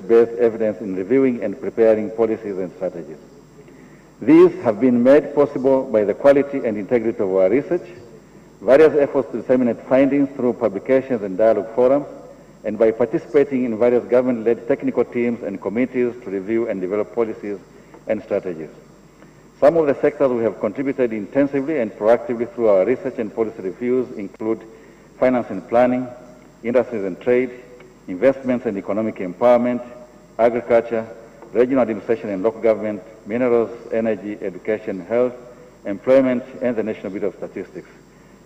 research-based evidence in reviewing and preparing policies and strategies. These have been made possible by the quality and integrity of our research, various efforts to disseminate findings through publications and dialogue forums, and by participating in various government-led technical teams and committees to review and develop policies and strategies. Some of the sectors we have contributed intensively and proactively through our research and policy reviews include finance and planning, industries and trade, investments and economic empowerment, agriculture, regional administration and local government, minerals, energy, education, health, employment, and the National Bureau of Statistics.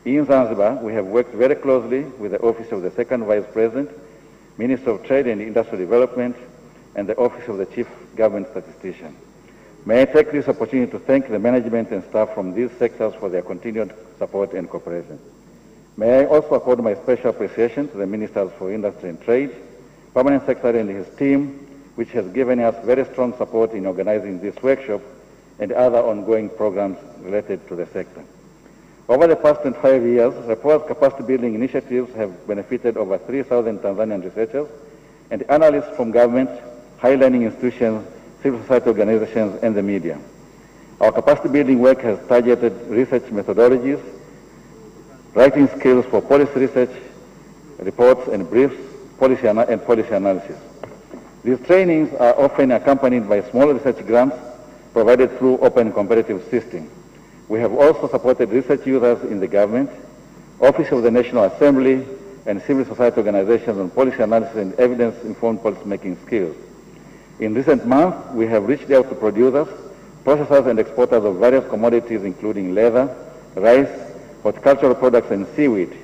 In Zanzibar, we have worked very closely with the Office of the Second Vice President, Minister of Trade and Industrial Development, and the Office of the Chief Government Statistician. May I take this opportunity to thank the management and staff from these sectors for their continued support and cooperation. May I also accord my special appreciation to the Ministers for Industry and Trade, Permanent Secretary and his team, which has given us very strong support in organizing this workshop and other ongoing programs related to the sector. Over the past 25 years, REPOA's capacity building initiatives have benefited over 3,000 Tanzanian researchers and analysts from government, higher learning institutions, civil society organizations, and the media. Our capacity building work has targeted research methodologies, writing skills for policy research, reports and briefs, policy analysis. These trainings are often accompanied by small research grants provided through open competitive system. We have also supported research users in the government, Office of the National Assembly, and civil society organizations on policy analysis and evidence-informed policy-making skills. In recent months, we have reached out to producers, processors, and exporters of various commodities, including leather, rice, horticultural products, and seaweed,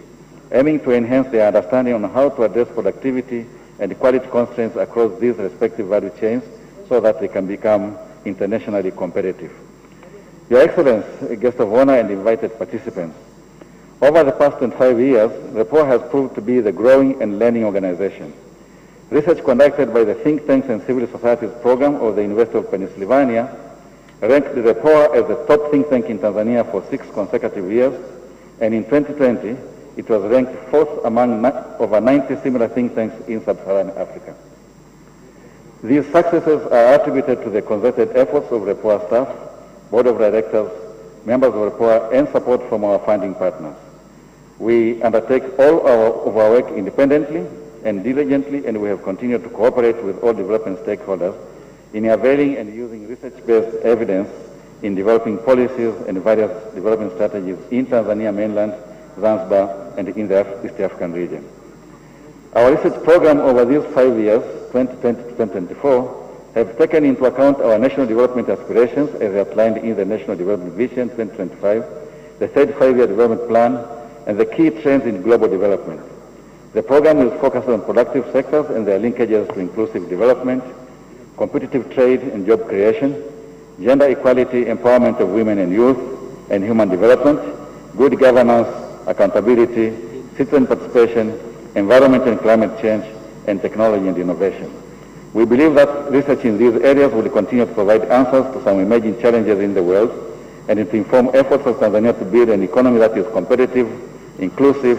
aiming to enhance their understanding on how to address productivity and quality constraints across these respective value chains so that they can become internationally competitive. Your Excellency, guest of honor and invited participants, over the past 25 years, REPOA has proved to be the growing and learning organization. Research conducted by the Think Tanks and Civil Societies program of the University of Pennsylvania ranked the REPOA as the top think tank in Tanzania for 6 consecutive years, and in 2020, it was ranked 4th among over 90 similar think tanks in sub-Saharan Africa. These successes are attributed to the concerted efforts of REPOA staff, board of directors, members of REPOA, and support from our funding partners. We undertake all of our work independently and diligently, and we have continued to cooperate with all development stakeholders in availing and using research-based evidence in developing policies and various development strategies in Tanzania mainland, Zanzibar, and in the East African region. Our research program over these 5 years, 2020 to 2024, have taken into account our national development aspirations as outlined in the National Development Vision 2025, the third 5-year development plan, and the key trends in global development. The program will focus on productive sectors and their linkages to inclusive development, competitive trade and job creation, gender equality, empowerment of women and youth, and human development, good governance, accountability, citizen participation, environment and climate change, and technology and innovation. We believe that research in these areas will continue to provide answers to some emerging challenges in the world and to inform efforts of Tanzania to build an economy that is competitive, inclusive,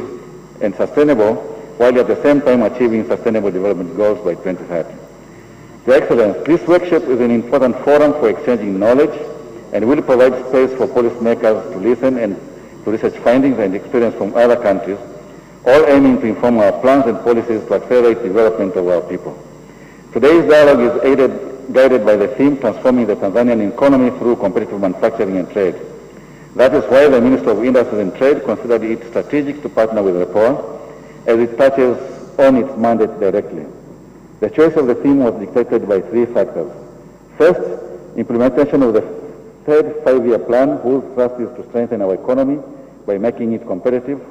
and sustainable, while at the same time achieving sustainable development goals by 2030. Your Excellency, this workshop is an important forum for exchanging knowledge and will provide space for policymakers to listen and to research findings and experience from other countries, all aiming to inform our plans and policies to accelerate development of our people. Today's dialogue is guided by the theme transforming the Tanzanian economy through competitive manufacturing and trade. That is why the Minister of Industry and Trade considered it strategic to partner with REPOA as it touches on its mandate directly. The choice of the theme was dictated by 3 factors. First, implementation of the third 5-year plan, whose thrust is to strengthen our economy by making it competitive,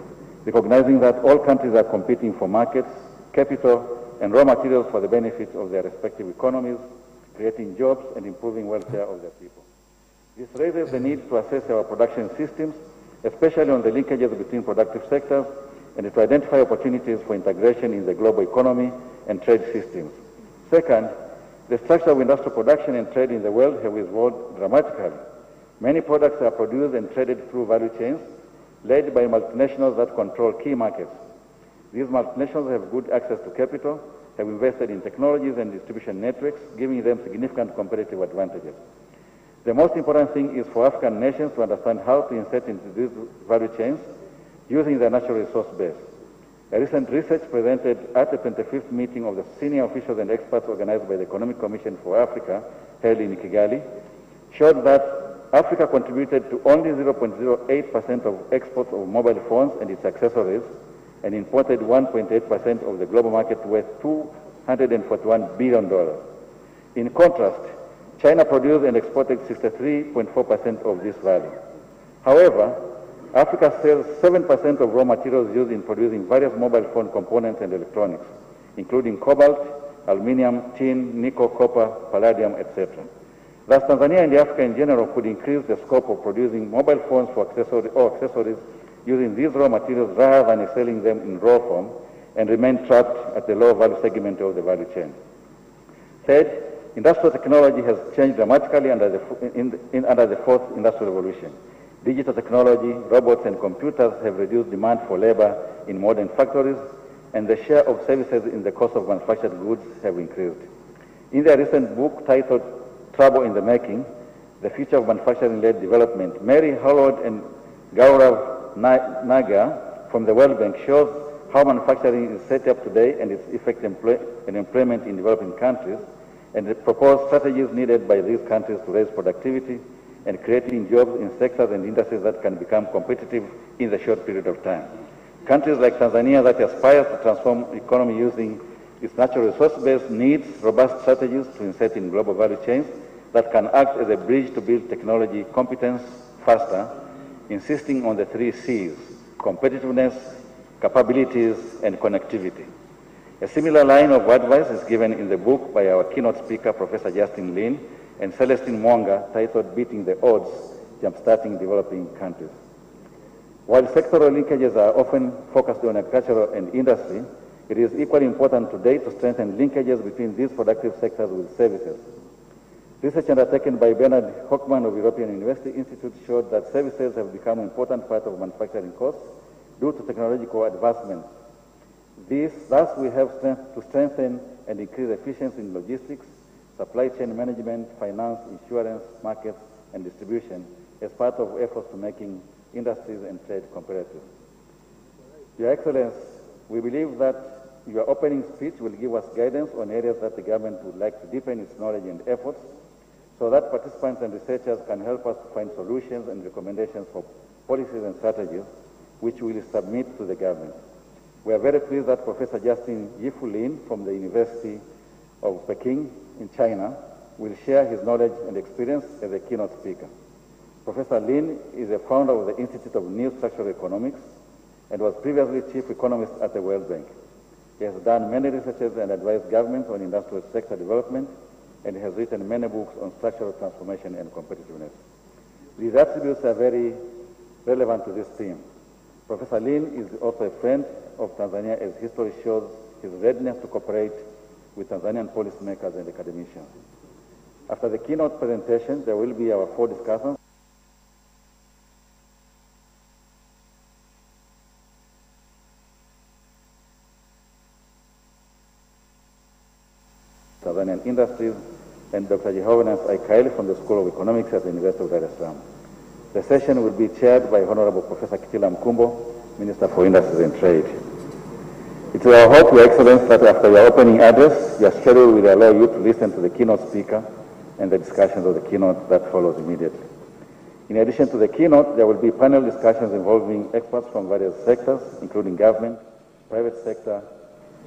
recognizing that all countries are competing for markets, capital, and raw materials for the benefit of their respective economies, creating jobs and improving welfare of their people. This raises the need to assess our production systems, especially on the linkages between productive sectors, and to identify opportunities for integration in the global economy and trade systems. Second, the structure of industrial production and trade in the world have evolved dramatically. Many products are produced and traded through value chains led by multinationals that control key markets. These multinationals have good access to capital have invested in technologies and distribution networks, giving them significant competitive advantages. The most important thing is for African nations to understand how to insert into these value chains using their natural resource base. A recent research presented at the 25th meeting of the senior officials and experts organized by the Economic Commission for Africa, held in Kigali, showed that Africa contributed to only 0.08% of exports of mobile phones and its accessories, and imported 1.8% of the global market worth $241 billion. In contrast, China produced and exported 63.4% of this value. However, Africa sells 7% of raw materials used in producing various mobile phone components and electronics, including cobalt, aluminum, tin, nickel, copper, palladium, etc. Thus, Tanzania and Africa in general could increase the scope of producing mobile phones for accessories using these raw materials rather than selling them in raw form and remain trapped at the low value segment of the value chain. Third, industrial technology has changed dramatically under the fourth industrial revolution. Digital technology, robots, and computers have reduced demand for labor in modern factories, and the share of services in the cost of manufactured goods have increased. In their recent book titled Trouble in the Making, The Future of Manufacturing-Led Development, Mary Howard and Gaurav Nagar from the World Bank shows how manufacturing is set up today and its effect and employment in developing countries, and the proposed strategies needed by these countries to raise productivity and creating jobs in sectors and industries that can become competitive in the short period of time. Countries like Tanzania that aspires to transform economy using its natural resource base needs robust strategies to insert in global value chains that can act as a bridge to build technology competence faster, insisting on the 3 C's: competitiveness, capabilities, and connectivity. A similar line of advice is given in the book by our keynote speaker, Professor Justin Lin, and Celestine Mwanga, titled Beating the Odds, Jumpstarting Developing Countries. While sectoral linkages are often focused on agriculture and industry, it is equally important today to strengthen linkages between these productive sectors with services. Research undertaken by Bernard Hockman of European University Institute showed that services have become an important part of manufacturing costs due to technological advancements. Thus, we have to strengthen and increase efficiency in logistics, supply chain management, finance, insurance, markets, and distribution as part of efforts to making industries and trade competitive. Your Excellency, we believe that your opening speech will give us guidance on areas that the government would like to deepen its knowledge and efforts so that participants and researchers can help us to find solutions and recommendations for policies and strategies which we will submit to the government. We are very pleased that Professor Justin Yifu Lin from the University of Peking in China will share his knowledge and experience as a keynote speaker. Professor Lin is a founder of the Institute of New Structural Economics and was previously chief economist at the World Bank. He has done many researches and advised governments on industrial sector development, and has written many books on structural transformation and competitiveness. These attributes are very relevant to this theme. Professor Lin is also a friend of Tanzania, as history shows his readiness to cooperate with Tanzanian policymakers and academicians. After the keynote presentation, there will be our 4 discussants. Tanzanian industries, and Dr. Jehovenas Aikaeli from the School of Economics at the University of Dar es Salaam. The session will be chaired by Honorable Professor Kitila Mkumbo, Minister for Industries and Trade. It is our hope, Your Excellency, that after your opening address, your schedule will allow you to listen to the keynote speaker and the discussions of the keynote that follows immediately. In addition to the keynote, there will be panel discussions involving experts from various sectors, including government, private sector,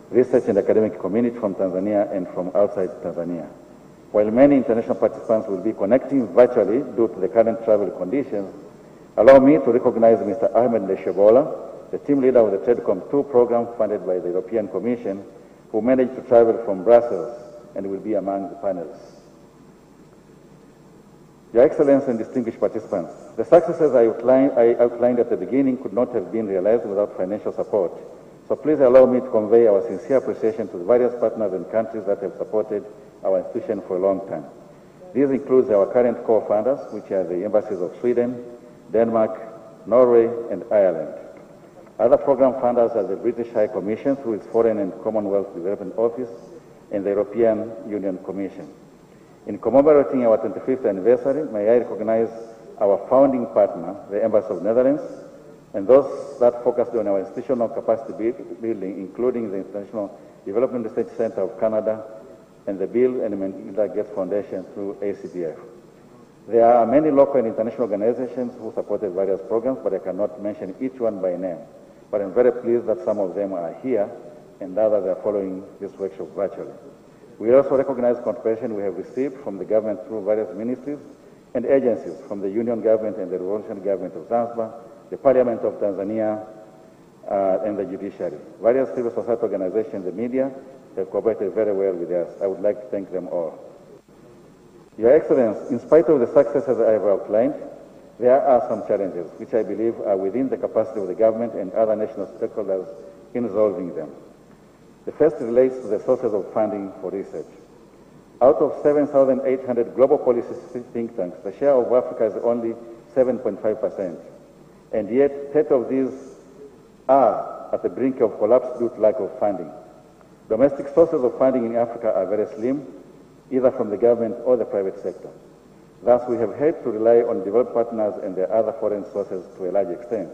research and academic community from Tanzania and from outside Tanzania. While many international participants will be connecting virtually due to the current travel conditions, allow me to recognize Mr. Ahmed Leshebola, the team leader of the TEDCOM 2 program funded by the European Commission, who managed to travel from Brussels and will be among the panelists. Your Excellency and distinguished participants, the successes I outlined at the beginning could not have been realized without financial support. So please allow me to convey our sincere appreciation to the various partners and countries that have supported our institution for a long time. These include our current co-founders, which are the embassies of Sweden, Denmark, Norway, and Ireland. Other program funders are the British High Commission through its Foreign and Commonwealth Development Office and the European Union Commission. In commemorating our 25th anniversary, may I recognize our founding partner, the Embassy of Netherlands, and those that focused on our institutional capacity building, including the International Development Research Center of Canada and the Bill and Melinda Gates Foundation through ACDF. There are many local and international organizations who supported various programs, but I cannot mention each one by name. But I'm very pleased that some of them are here and others are following this workshop virtually. We also recognize contribution we have received from the government through various ministries and agencies from the Union Government and the Revolutionary Government of Zanzibar, the Parliament of Tanzania, and the judiciary. Various civil society organizations, the media, have cooperated very well with us. I would like to thank them all. Your Excellency, in spite of the successes I have outlined, there are some challenges which I believe are within the capacity of the government and other national stakeholders in resolving them. The first relates to the sources of funding for research. Out of 7,800 global policy think tanks, the share of Africa is only 7.5%, and yet 30 of these are at the brink of collapse due to lack of funding. Domestic sources of funding in Africa are very slim, either from the government or the private sector. Thus, we have had to rely on developed partners and their other foreign sources to a large extent.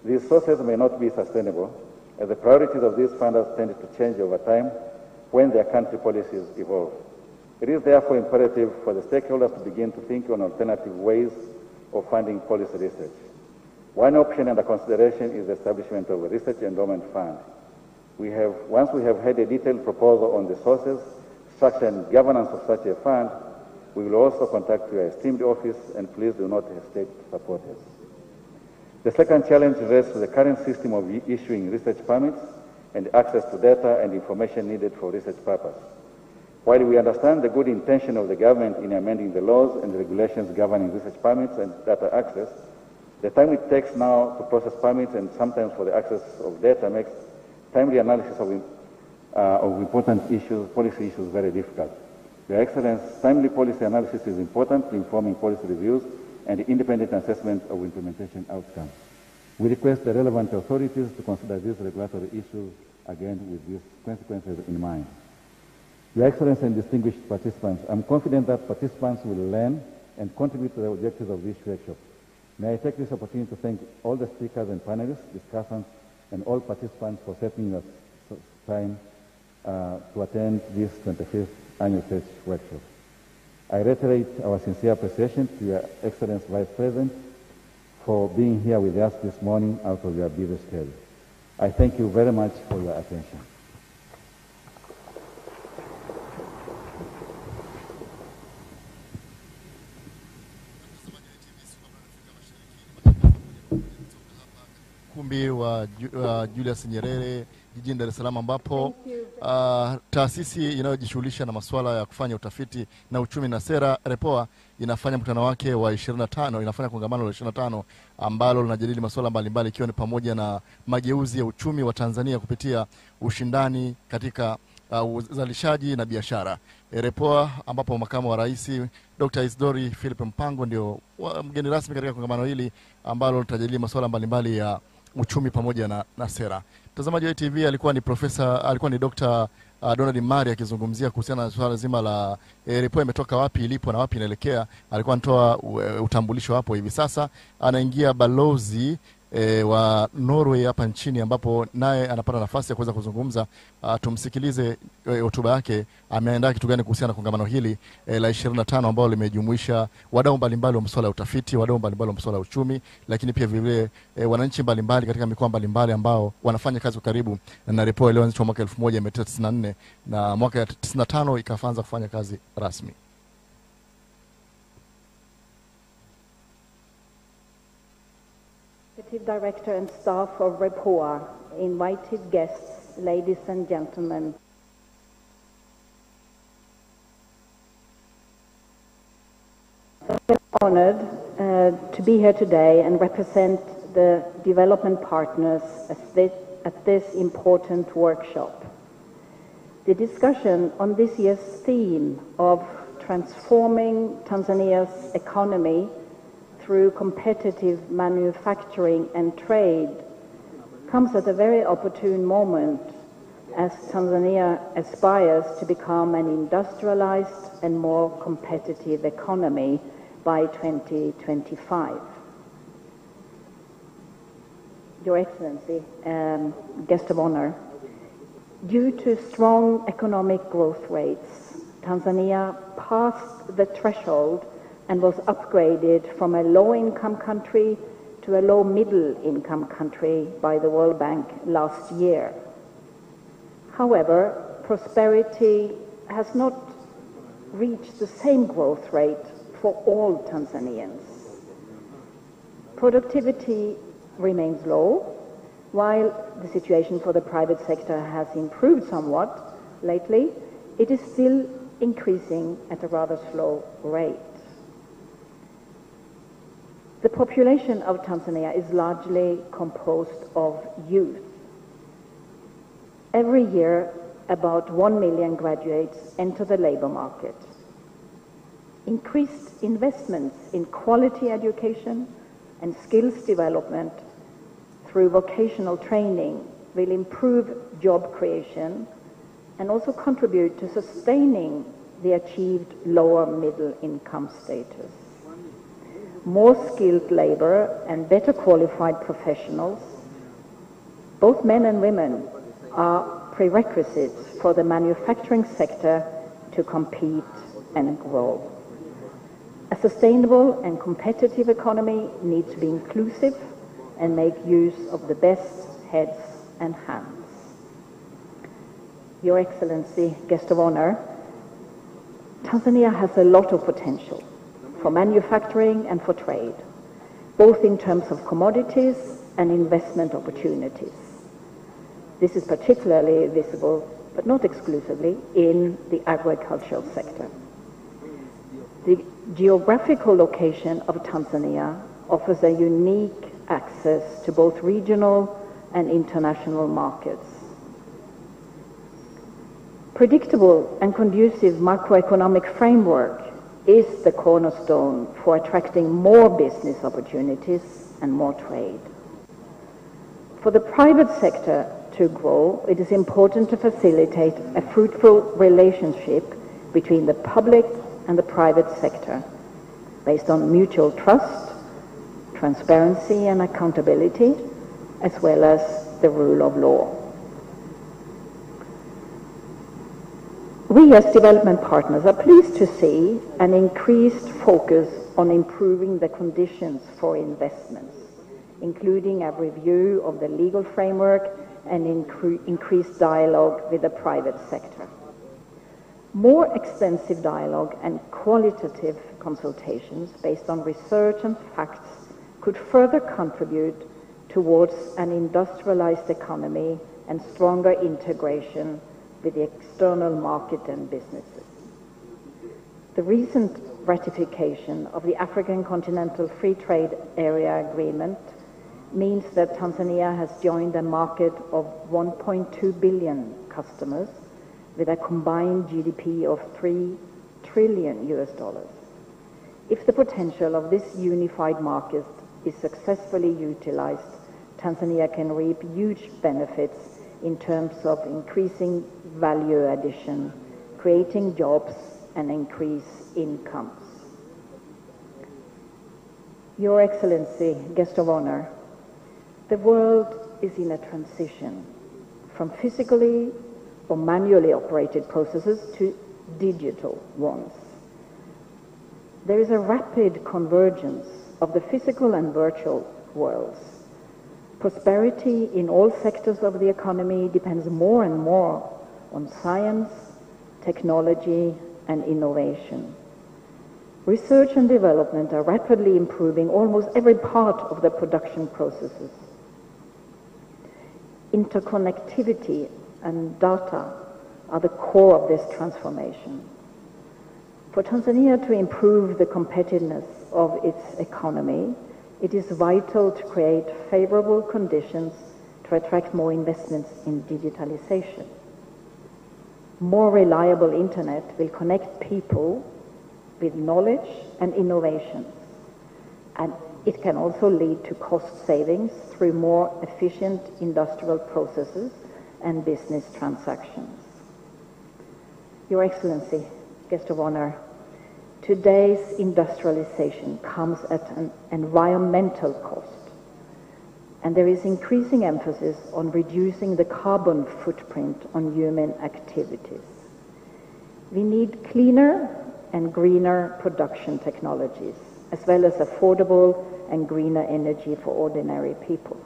These sources may not be sustainable, as the priorities of these funders tend to change over time when their country policies evolve. It is therefore imperative for the stakeholders to begin to think on alternative ways of funding policy research. One option under consideration is the establishment of a research endowment fund. Once we have had a detailed proposal on the sources, structure and governance of such a fund, we will also contact your esteemed office, and please do not hesitate to support us. The second challenge relates to the current system of issuing research permits and access to data and information needed for research purpose. While we understand the good intention of the government in amending the laws and regulations governing research permits and data access, the time it takes now to process permits and sometimes for the access of data makes timely analysis of important issues, policy issues, very difficult. Your Excellency, timely policy analysis is important in informing policy reviews and the independent assessment of implementation outcomes. We request the relevant authorities to consider these regulatory issues again with these consequences in mind. Your Excellency and distinguished participants, I'm confident that participants will learn and contribute to the objectives of this workshop. May I take this opportunity to thank all the speakers and panelists, discussants, and all participants for setting us time to attend this 25th annual research workshop. I reiterate our sincere appreciation to Your Excellency Vice President for being here with us this morning out of your busy schedule. I thank you very much for your attention. Ukumbi wa Julius Nyerere jijini Dar es Salaam, ambapo taasisi inayojishughulisha na masuala ya kufanya utafiti na uchumi na sera REPOA inafanya mkutano wake wa 25, inafanya kongamano la 25 ambalo linajadili masuala mbalimbali ikiwa ni pamoja na mageuzi ya uchumi wa Tanzania kupitia ushindani katika uzalishaji na biashara. REPOA, ambapo makamu wa rais Dr. Isidori Philip Mpango ndio mgeni rasmi katika kongamano hili ambalo litajadili masuala mbalimbali ya uchumi pamoja na sera. Mtazamaji wa TV, alikuwa ni Dr. Donald Mari akizungumzia kuhusiana na swala zima la REPOA imetoka wapi, ilipo na wapi inaelekea. Alikuwa anatoa utambulisho hapo. Hivi sasa anaingia balozi wa Norway hapa nchini, ambapo naye anapata nafasi ya kuweza kuzungumza. Tumsikilize hotuba yake, ameandaa kitu gani kuhusiana na kongamano hili la 25 ambalo limejumuisha wadau mbalimbali wa masuala ya utafiti, wadau mbalimbali wa masuala ya uchumi, lakini pia vile wananchi mbalimbali katika mikoa mbalimbali ambao wanafanya kazi kwa karibu na REPOA iliyoanzishwa mwaka 1994 na mwaka 95 ikaanza kufanya kazi rasmi. Executive Director and staff of REPOA, invited guests, ladies and gentlemen. I'm honored to be here today and represent the development partners at this important workshop. The discussion on this year's theme of transforming Tanzania's economy through competitive manufacturing and trade comes at a very opportune moment as Tanzania aspires to become an industrialized and more competitive economy by 2025. Your Excellency, guest of honor, due to strong economic growth rates, Tanzania passed the threshold and was upgraded from a low-income country to a low-middle-income country by the World Bank last year. However, prosperity has not reached the same growth rate for all Tanzanians. Productivity remains low, while the situation for the private sector has improved somewhat lately. It is still increasing at a rather slow rate. The population of Tanzania is largely composed of youth. Every year, about 1 million graduates enter the labor market. Increased investments in quality education and skills development through vocational training will improve job creation and also contribute to sustaining the achieved lower middle income status. More skilled labor and better qualified professionals, both men and women, are prerequisites for the manufacturing sector to compete and grow. A sustainable and competitive economy needs to be inclusive and make use of the best heads and hands. Your Excellency, guest of honor, Tanzania has a lot of potential for manufacturing and for trade, both in terms of commodities and investment opportunities. This is particularly visible, but not exclusively, in the agricultural sector. The geographical location of Tanzania offers a unique access to both regional and international markets. Predictable and conducive macroeconomic framework is the cornerstone for attracting more business opportunities and more trade. For the private sector to grow, it is important to facilitate a fruitful relationship between the public and the private sector based on mutual trust, transparency and accountability, as well as the rule of law. We as development partners are pleased to see an increased focus on improving the conditions for investments, including a review of the legal framework and increased dialogue with the private sector. More extensive dialogue and qualitative consultations based on research and facts could further contribute towards an industrialized economy and stronger integration with the external market and businesses. The recent ratification of the African Continental Free Trade Area Agreement means that Tanzania has joined a market of 1.2 billion customers with a combined GDP of $3 trillion. If the potential of this unified market is successfully utilized, Tanzania can reap huge benefits in terms of increasing value addition, creating jobs, and increase incomes. Your Excellency, guest of honor, the world is in a transition from physically or manually operated processes to digital ones. There is a rapid convergence of the physical and virtual worlds. Prosperity in all sectors of the economy depends more and more on science, technology, and innovation. Research and development are rapidly improving almost every part of the production processes. Interconnectivity and data are the core of this transformation. For Tanzania to improve the competitiveness of its economy, it is vital to create favorable conditions to attract more investments in digitalization. More reliable internet will connect people with knowledge and innovation, and It can also lead to cost savings through more efficient industrial processes and business transactions. Your Excellency, Guest of Honor, today's industrialization comes at an environmental cost, and there is increasing emphasis on reducing the carbon footprint on human activities. We need cleaner and greener production technologies, as well as affordable and greener energy for ordinary people.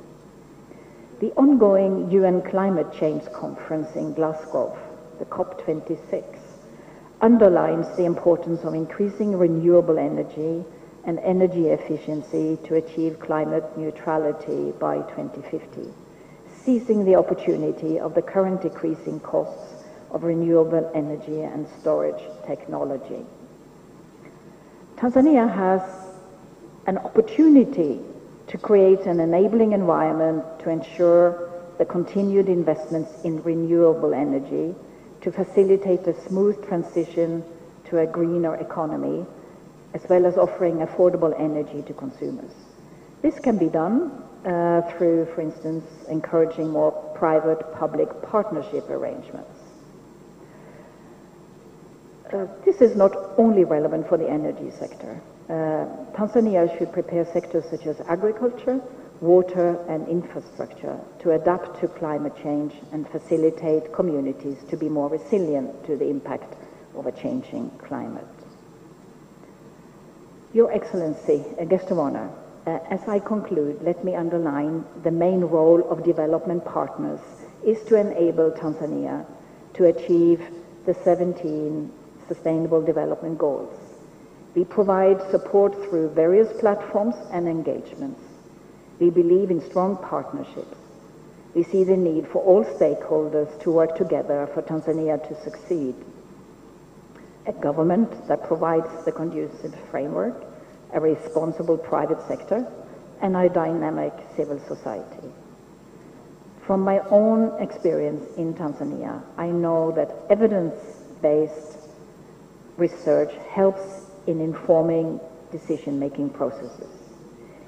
The ongoing UN Climate Change Conference in Glasgow, the COP26, underlines the importance of increasing renewable energy and energy efficiency to achieve climate neutrality by 2050, seizing the opportunity of the current decreasing costs of renewable energy and storage technology. Tanzania has an opportunity to create an enabling environment to ensure the continued investments in renewable energy to facilitate a smooth transition to a greener economy, as well as offering affordable energy to consumers. This can be done through, for instance, encouraging more private-public partnership arrangements. This is not only relevant for the energy sector. Tanzania should prepare sectors such as agriculture, water and infrastructure to adapt to climate change and facilitate communities to be more resilient to the impact of a changing climate. Your Excellency, a Guest of Honor, as I conclude, let me underline the main role of development partners is to enable Tanzania to achieve the 17 Sustainable Development Goals. We provide support through various platforms and engagements. We believe in strong partnerships. We see the need for all stakeholders to work together for Tanzania to succeed. A government that provides the conducive framework, a responsible private sector, and a dynamic civil society. From my own experience in Tanzania, I know that evidence-based research helps in informing decision-making processes.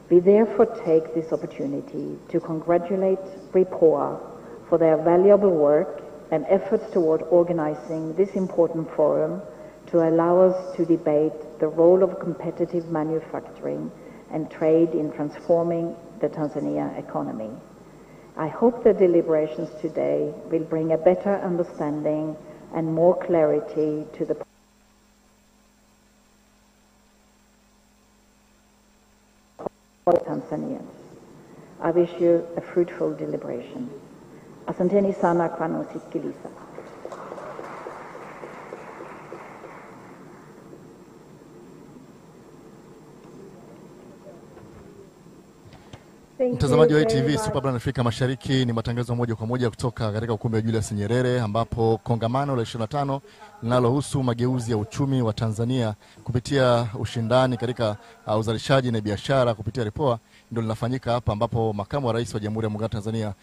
We therefore take this opportunity to congratulate REPOA for their valuable work and efforts toward organizing this important forum to allow us to debate the role of competitive manufacturing and trade in transforming the Tanzania economy. I hope the deliberations today will bring a better understanding and more clarity to the Tanzanians. I wish you a fruitful deliberation. Asanteni sana kwa kusikiliza. Mtazamaji wa ITV Superbrand Afrika Mashariki, ni matangazo moja kwa moja kutoka katika ukumbi wa Julius Nyerere, ambapo kongamano la 25 linalohusu mageuzi ya uchumi wa Tanzania kupitia ushindani katika uzalishaji na biashara kupitia REPOA ndio linafanyika hapa, ambapo makamu wa rais wa Jamhuri ya Muungano wa Tanzania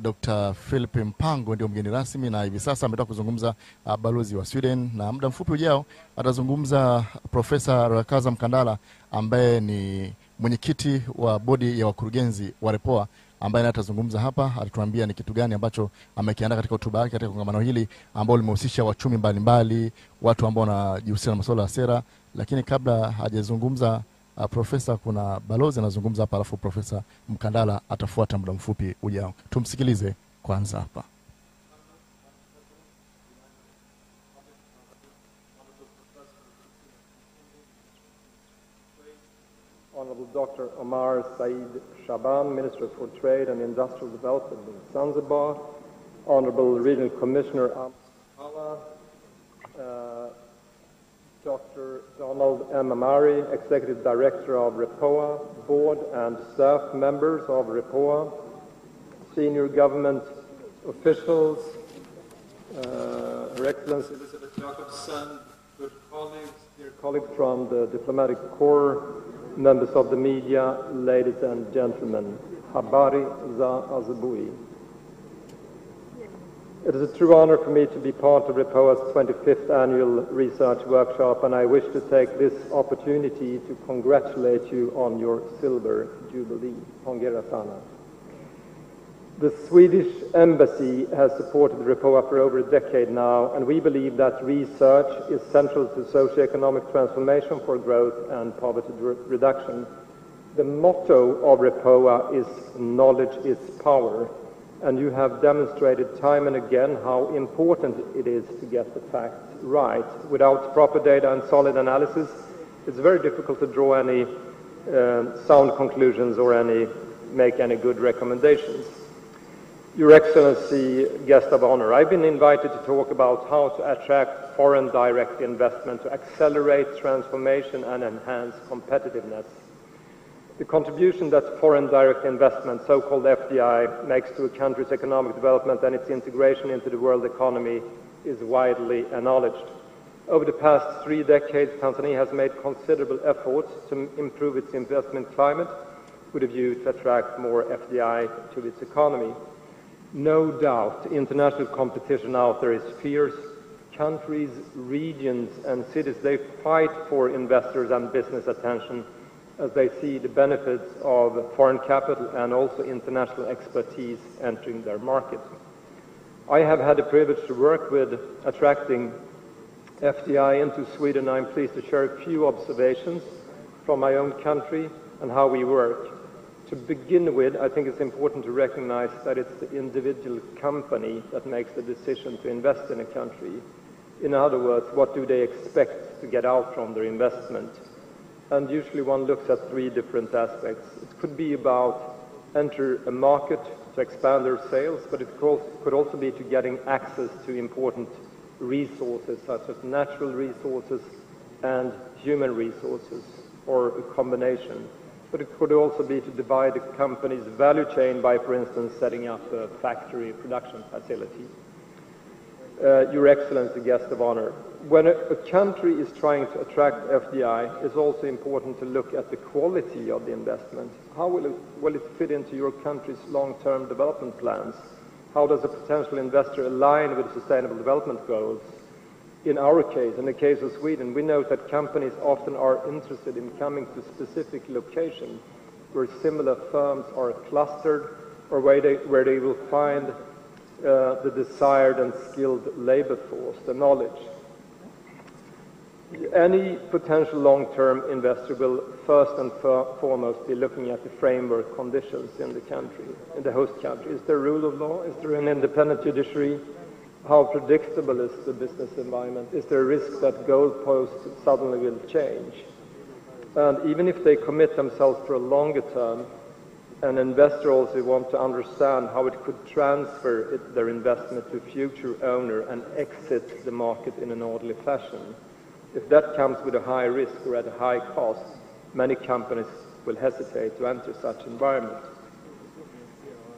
Dr. Philip Mpango ndio mgeni rasmi, na hivi sasa ametoka kuzungumza balozi wa Sweden, na muda mfupi ujao atazungumza Profesa Rwakaza Mkandala ambaye ni mwenyekiti wa bodi ya wakurugenzi wa REPOA, ambaye atazungumza hapa. Atatuambia ni kitu gani ambacho amekiandaa katika hotuba yake katika kongamano hili ambao limehusisha wachumi mbalimbali, watu ambao wanajihusisha na masuala ya sera. Lakini kabla hajazungumza profesa, kuna balozi anazungumza hapa, alafu Profesa Mkandala atafuata muda mfupi ujao. Tumsikilize kwanza hapa. Honorable Dr. Omar Said Shaban, Minister for Trade and Industrial Development in Zanzibar, Honorable Regional Commissioner Amala, Dr. Donald M. Amari, Executive Director of REPOA, Board and staff members of REPOA, senior government officials, Her Excellency Elizabeth Jacobson, good colleagues, dear colleagues from the diplomatic corps, members of the media, ladies and gentlemen, habari za asubuhi. It is a true honor for me to be part of REPOA's 25th annual research workshop, and I wish to take this opportunity to congratulate you on your silver jubilee. Hongera sana. The Swedish Embassy has supported REPOA for over a decade now, and we believe that research is central to socio-economic transformation for growth and poverty reduction. The motto of REPOA is "Knowledge is power," and you have demonstrated time and again how important it is to get the facts right. Without proper data and solid analysis, it's very difficult to draw any sound conclusions or make any good recommendations. Your Excellency, guest of honor, I've been invited to talk about how to attract foreign direct investment to accelerate transformation and enhance competitiveness. The contribution that foreign direct investment, so-called FDI, makes to a country's economic development and its integration into the world economy is widely acknowledged. Over the past 3 decades, Tanzania has made considerable efforts to improve its investment climate with a view to attract more FDI to its economy. No doubt, international competition out there is fierce. Countries, regions, and cities, they fight for investors and business attention as they see the benefits of foreign capital and also international expertise entering their market. I have had the privilege to work with attracting FDI into Sweden. I'm pleased to share a few observations from my own country and how we work. To begin with, I think it's important to recognize that it's the individual company that makes the decision to invest in a country. In other words, what do they expect to get out from their investment? And usually one looks at 3 different aspects. It could be about enter a market to expand their sales, but it could also be to getting access to important resources such as natural resources and human resources, or a combination. But it could also be to divide the company's value chain by, for instance, setting up a factory production facility. Your Excellency, guest of honor, when a country is trying to attract FDI, it's also important to look at the quality of the investment. How will it fit into your country's long-term development plans? How does a potential investor align with sustainable development goals? In our case, in the case of Sweden, we note that companies often are interested in coming to specific locations where similar firms are clustered or where they will find the desired and skilled labor force, the knowledge. Any potential long-term investor will first and foremost be looking at the framework conditions in the country, in the host country. Is there rule of law? Is there an independent judiciary? How predictable is the business environment? Is there a risk that goalposts suddenly will change? And even if they commit themselves for a longer term, an investor also wants to understand how it could transfer their investment to a future owner and exit the market in an orderly fashion. If that comes with a high risk or at a high cost, many companies will hesitate to enter such environment.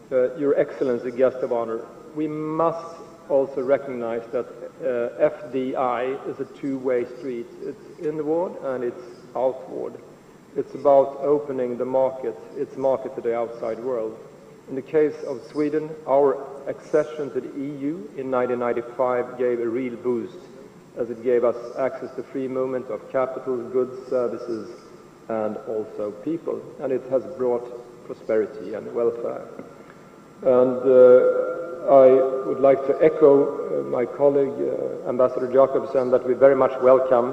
Your Excellency, guest of honor, we must also recognize that FDI is a two-way street. It's inward and it's outward. It's about opening the market, its market to the outside world. In the case of Sweden, our accession to the EU in 1995 gave a real boost, as it gave us access to free movement of capital, goods, services, and also people. And it has brought prosperity and welfare. And I would like to echo my colleague, Ambassador Jacobsen, that we very much welcome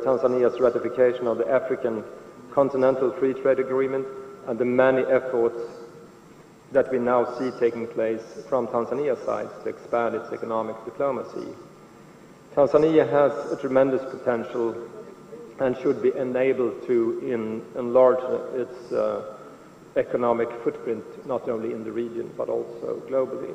Tanzania's ratification of the African Continental Free Trade Agreement and the many efforts that we now see taking place from Tanzania's side to expand its economic diplomacy. Tanzania has a tremendous potential and should be enabled to enlarge its economic footprint, not only in the region but also globally.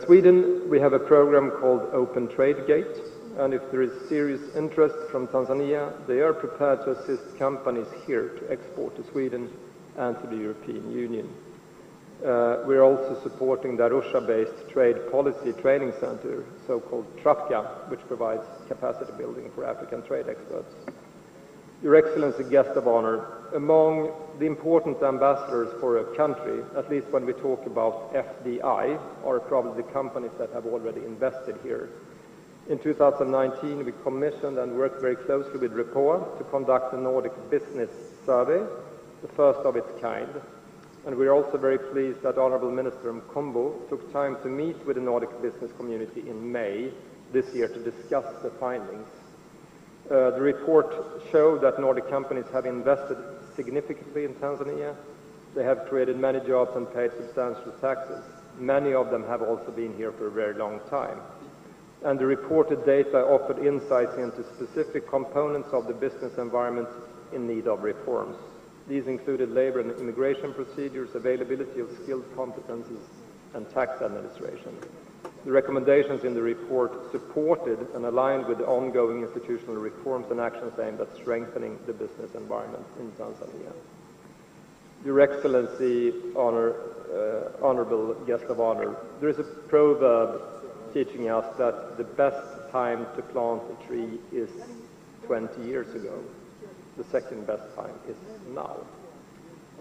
Sweden, we have a program called Open Trade Gate, and if there is serious interest from Tanzania, they are prepared to assist companies here to export to Sweden and to the European Union. We're also supporting the Arusha-based Trade Policy Training Center, so-called TRAPCA, which provides capacity building for African trade experts. Your Excellency, guest of honor, among the important ambassadors for a country, at least when we talk about FDI, are probably the companies that have already invested here. In 2019, we commissioned and worked very closely with REPOA to conduct a Nordic business survey, the first of its kind. And we're also very pleased that Honorable Minister Mkumbo took time to meet with the Nordic business community in May this year to discuss the findings. The report showed that Nordic companies have invested significantly in Tanzania. They have created many jobs and paid substantial taxes. Many of them have also been here for a very long time. And the reported data offered insights into specific components of the business environment in need of reforms. These included labor and immigration procedures, availability of skilled competences, and tax administration. The recommendations in the report supported and aligned with the ongoing institutional reforms and actions aimed at strengthening the business environment in Tanzania. Your Excellency, Honorable Guest of Honor, there is a proverb teaching us that the best time to plant a tree is 20 years ago. The second best time is now.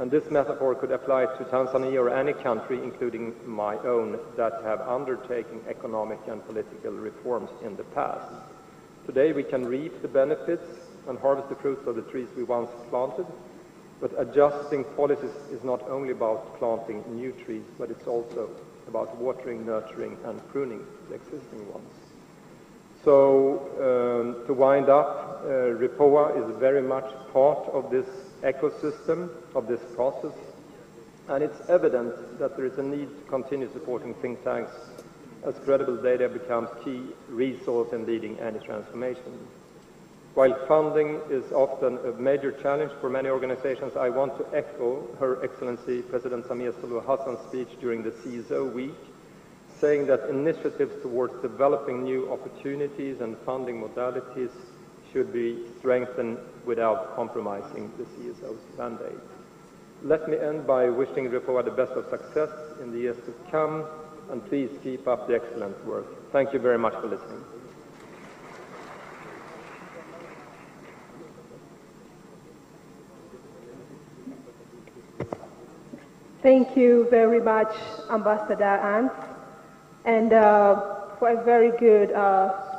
And this metaphor could apply to Tanzania or any country, including my own, that have undertaken economic and political reforms in the past. Today we can reap the benefits and harvest the fruits of the trees we once planted, but adjusting policies is not only about planting new trees, but it's also about watering, nurturing, and pruning the existing ones. So to wind up, REPOA is very much part of this ecosystem, of this process, and it's evident that there is a need to continue supporting think tanks as credible data becomes key resource in leading any transformation. While funding is often a major challenge for many organizations, I want to echo Her Excellency President Samia Suluhu Hassan's speech during the CSO week, saying that initiatives towards developing new opportunities and funding modalities should be strengthened without compromising the CSO's mandate. Let me end by wishing REPOA the best of success in the years to come, and please keep up the excellent work. Thank you very much for listening. Thank you very much, Ambassador Ant, and for a very good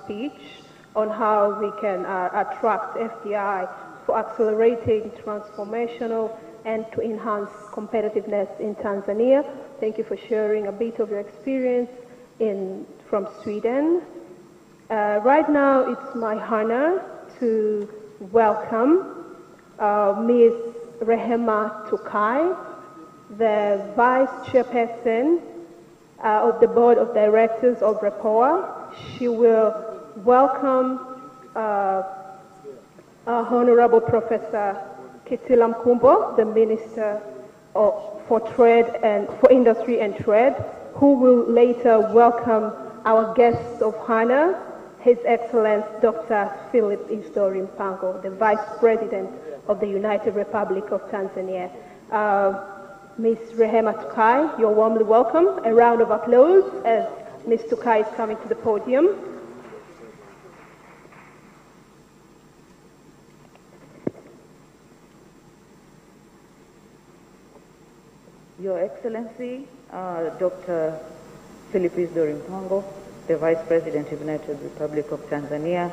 speech on how we can attract FDI for accelerating transformational and to enhance competitiveness in Tanzania. Thank you for sharing a bit of your experience from Sweden. Right now, it's my honor to welcome Ms. Rehema Tukai, the Vice Chairperson of the Board of Directors of REPOA. She will welcome Honorable Professor Kitila Mkumbo, the Minister for Industry and Trade, who will later welcome our guest of honor, His Excellency Dr. Philip Isdori Mpango, the Vice President of the United Republic of Tanzania. Ms. Rehema Tukai, you're warmly welcome. A round of applause as Ms. Tukai is coming to the podium. Your Excellency, Dr. Philip Isdori Mpango, the Vice President of the United Republic of Tanzania,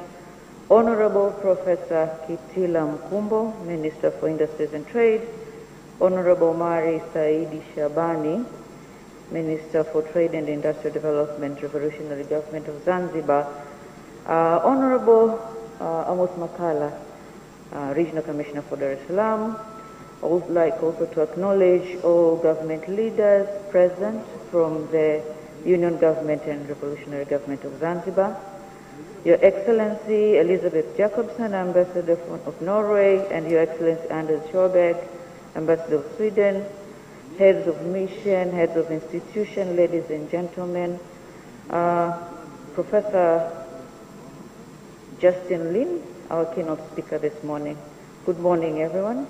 Honorable Professor Kitila Mkumbo, Minister for Industries and Trade, Honorable Mari Saidi Shabani, Minister for Trade and Industrial Development, Revolutionary Government of Zanzibar, Honorable Amos Makala, Regional Commissioner for Dar es Salaam. I would like also to acknowledge all government leaders present from the Union Government and Revolutionary Government of Zanzibar, Your Excellency Elizabeth Jacobson, Ambassador of Norway, and Your Excellency Anders Sjöberg, Ambassador of Sweden, heads of mission, heads of institution, ladies and gentlemen, Professor Justin Lin, our keynote speaker this morning. Good morning, everyone.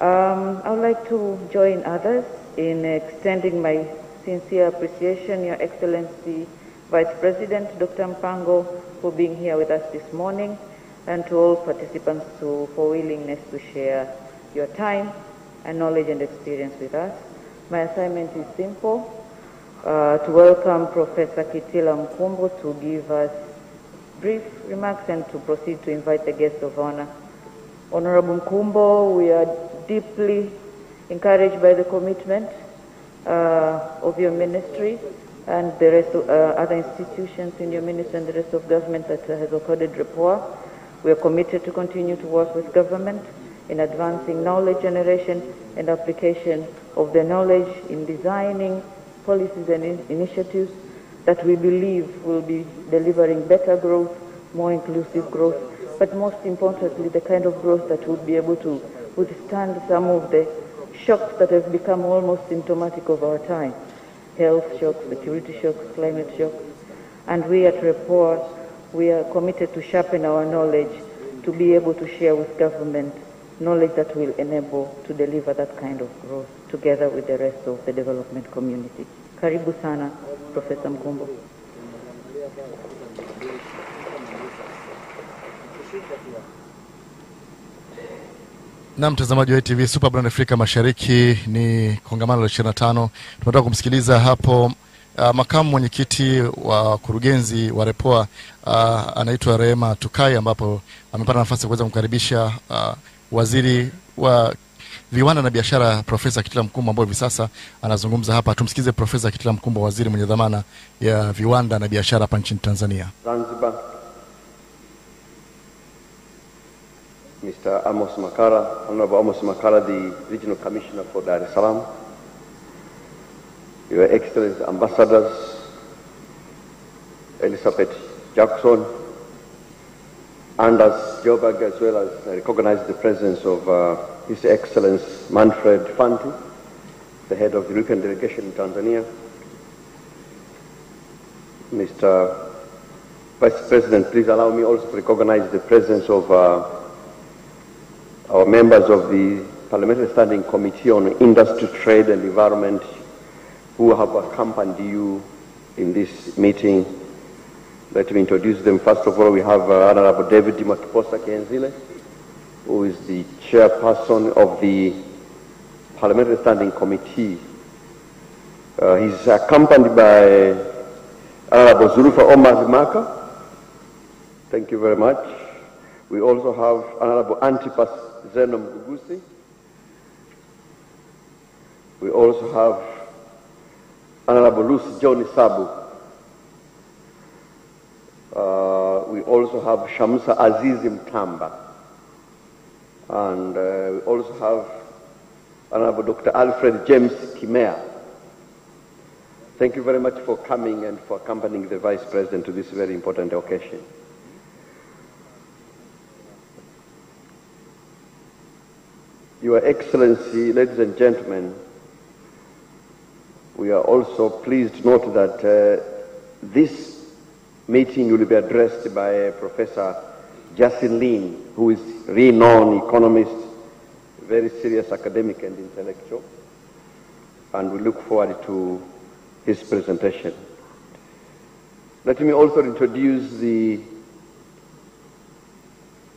I would like to join others in extending my sincere appreciation, Your Excellency Vice President Dr. Mpango, for being here with us this morning. and to all participants for willingness to share your time and knowledge and experience with us. My assignment is simple, to welcome Professor Kitila Mkumbo to give us brief remarks and to proceed to invite the guest of honor. Honorable Mkumbo, we are deeply encouraged by the commitment of your ministry and the rest of other institutions in your ministry and the rest of government that has accorded REPOA. We are committed to continue to work with government in advancing knowledge generation and application of the knowledge in designing policies and initiatives that we believe will be delivering better growth, more inclusive growth, but most importantly, the kind of growth that would be able to withstand some of the shocks that have become almost symptomatic of our time. Health shocks, security shocks, climate shocks. And we at REPOA, we are committed to sharpen our knowledge to be able to share with government knowledge that will enable to deliver that kind of growth together with the rest of the development community. Karibu sana, Professor Mkumbo. Na mtazamaji wa TV Super Brand Afrika Mashariki, ni kongamano la 25. Tunataka kumsikiliza hapo makamu mwenyekiti wa kurugenzi wa REPOA, anaitwa Rehema Tukai, ambapo amepata nafasi ya kuweza kumkaribisha waziri wa viwanda na biashara Profesa Kitila Mkumbo, ambaye hivi sasa anazungumza hapa. Tumsikize Profesa Kitila Mkumbo, waziri mwenye dhamana ya viwanda na biashara hapa nchini Tanzania. Zanzibar, Mr. Amos Makara, Honorable Amos Makara, the Regional Commissioner for Dar es Salaam, Your Excellency Ambassadors, Elizabeth Jackson, Anders Joberg, as well as I recognize the presence of His Excellency Manfred Fanti, the head of the European delegation in Tanzania, Mr. Vice President, please allow me also to recognize the presence of our members of the Parliamentary Standing Committee on Industry, Trade and Environment who have accompanied you in this meeting. Let me introduce them. First of all, we have Honorable David Makiposa Kenzile, who is the chairperson of the Parliamentary Standing Committee. He's accompanied by Honorable Zulufa Omar Himaka. Thank you very much. We also have Honorable Antipas Zeno Mgugusi. We also have Honorable Lucy John Sabu. We also have Shamsa Azizi Mtamba. And we also have Honorable Dr. Alfred James Kimea. Thank you very much for coming and for accompanying the Vice President to this very important occasion. Your Excellency, ladies and gentlemen, we are also pleased to note that this meeting will be addressed by Professor Justin Lin, who is a renowned economist, very serious academic and intellectual, and we look forward to his presentation. Let me also introduce the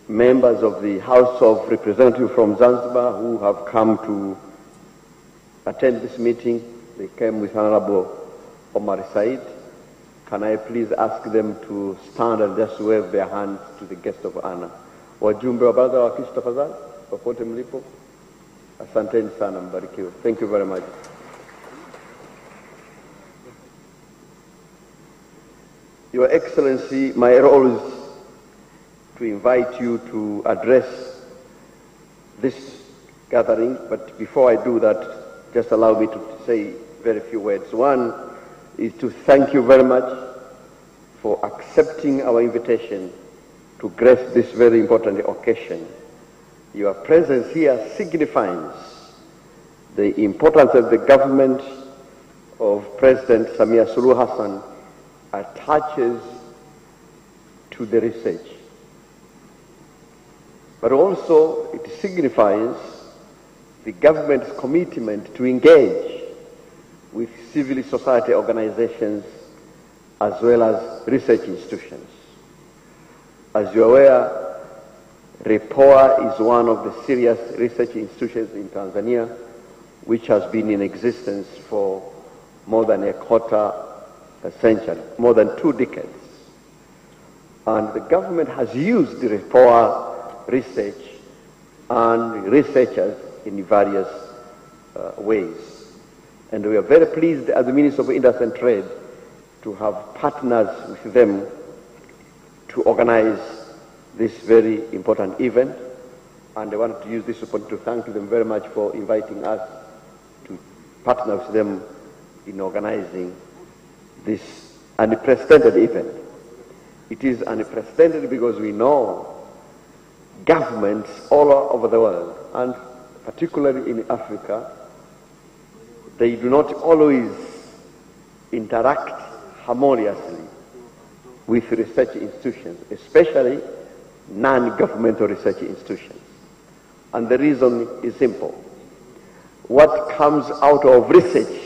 members of the House of Representatives from Zanzibar who have come to attend this meeting. They came with Honorable Omar Said. Can I please ask them to stand and just wave their hands to the guest of honor? Wajumbe wa baraza wa Kisha tafadhali, popote mlipo. Asanteni sana, mbarikiwe. Thank you very much. Your Excellency, my role is to invite you to address this gathering, but before I do that, just allow me to say very few words. One is to thank you very much for accepting our invitation to grace this very important occasion. Your presence here signifies the importance of the government of President Samia Suluhu Hassan attaches to the research. But also it signifies the government's commitment to engage with civil society organizations as well as research institutions. As you're aware, REPOA is one of the serious research institutions in Tanzania, which has been in existence for more than a quarter a century, more than 2 decades. And the government has used the REPOA research and researchers in various ways. And we are very pleased as the Minister of Industry and Trade to have partners with them to organize this very important event. And I want to use this opportunity to thank them very much for inviting us to partner with them in organizing this unprecedented event. It is unprecedented because we know governments all over the world, and particularly in Africa, they do not always interact harmoniously with research institutions, especially non-governmental research institutions. And the reason is simple. What comes out of research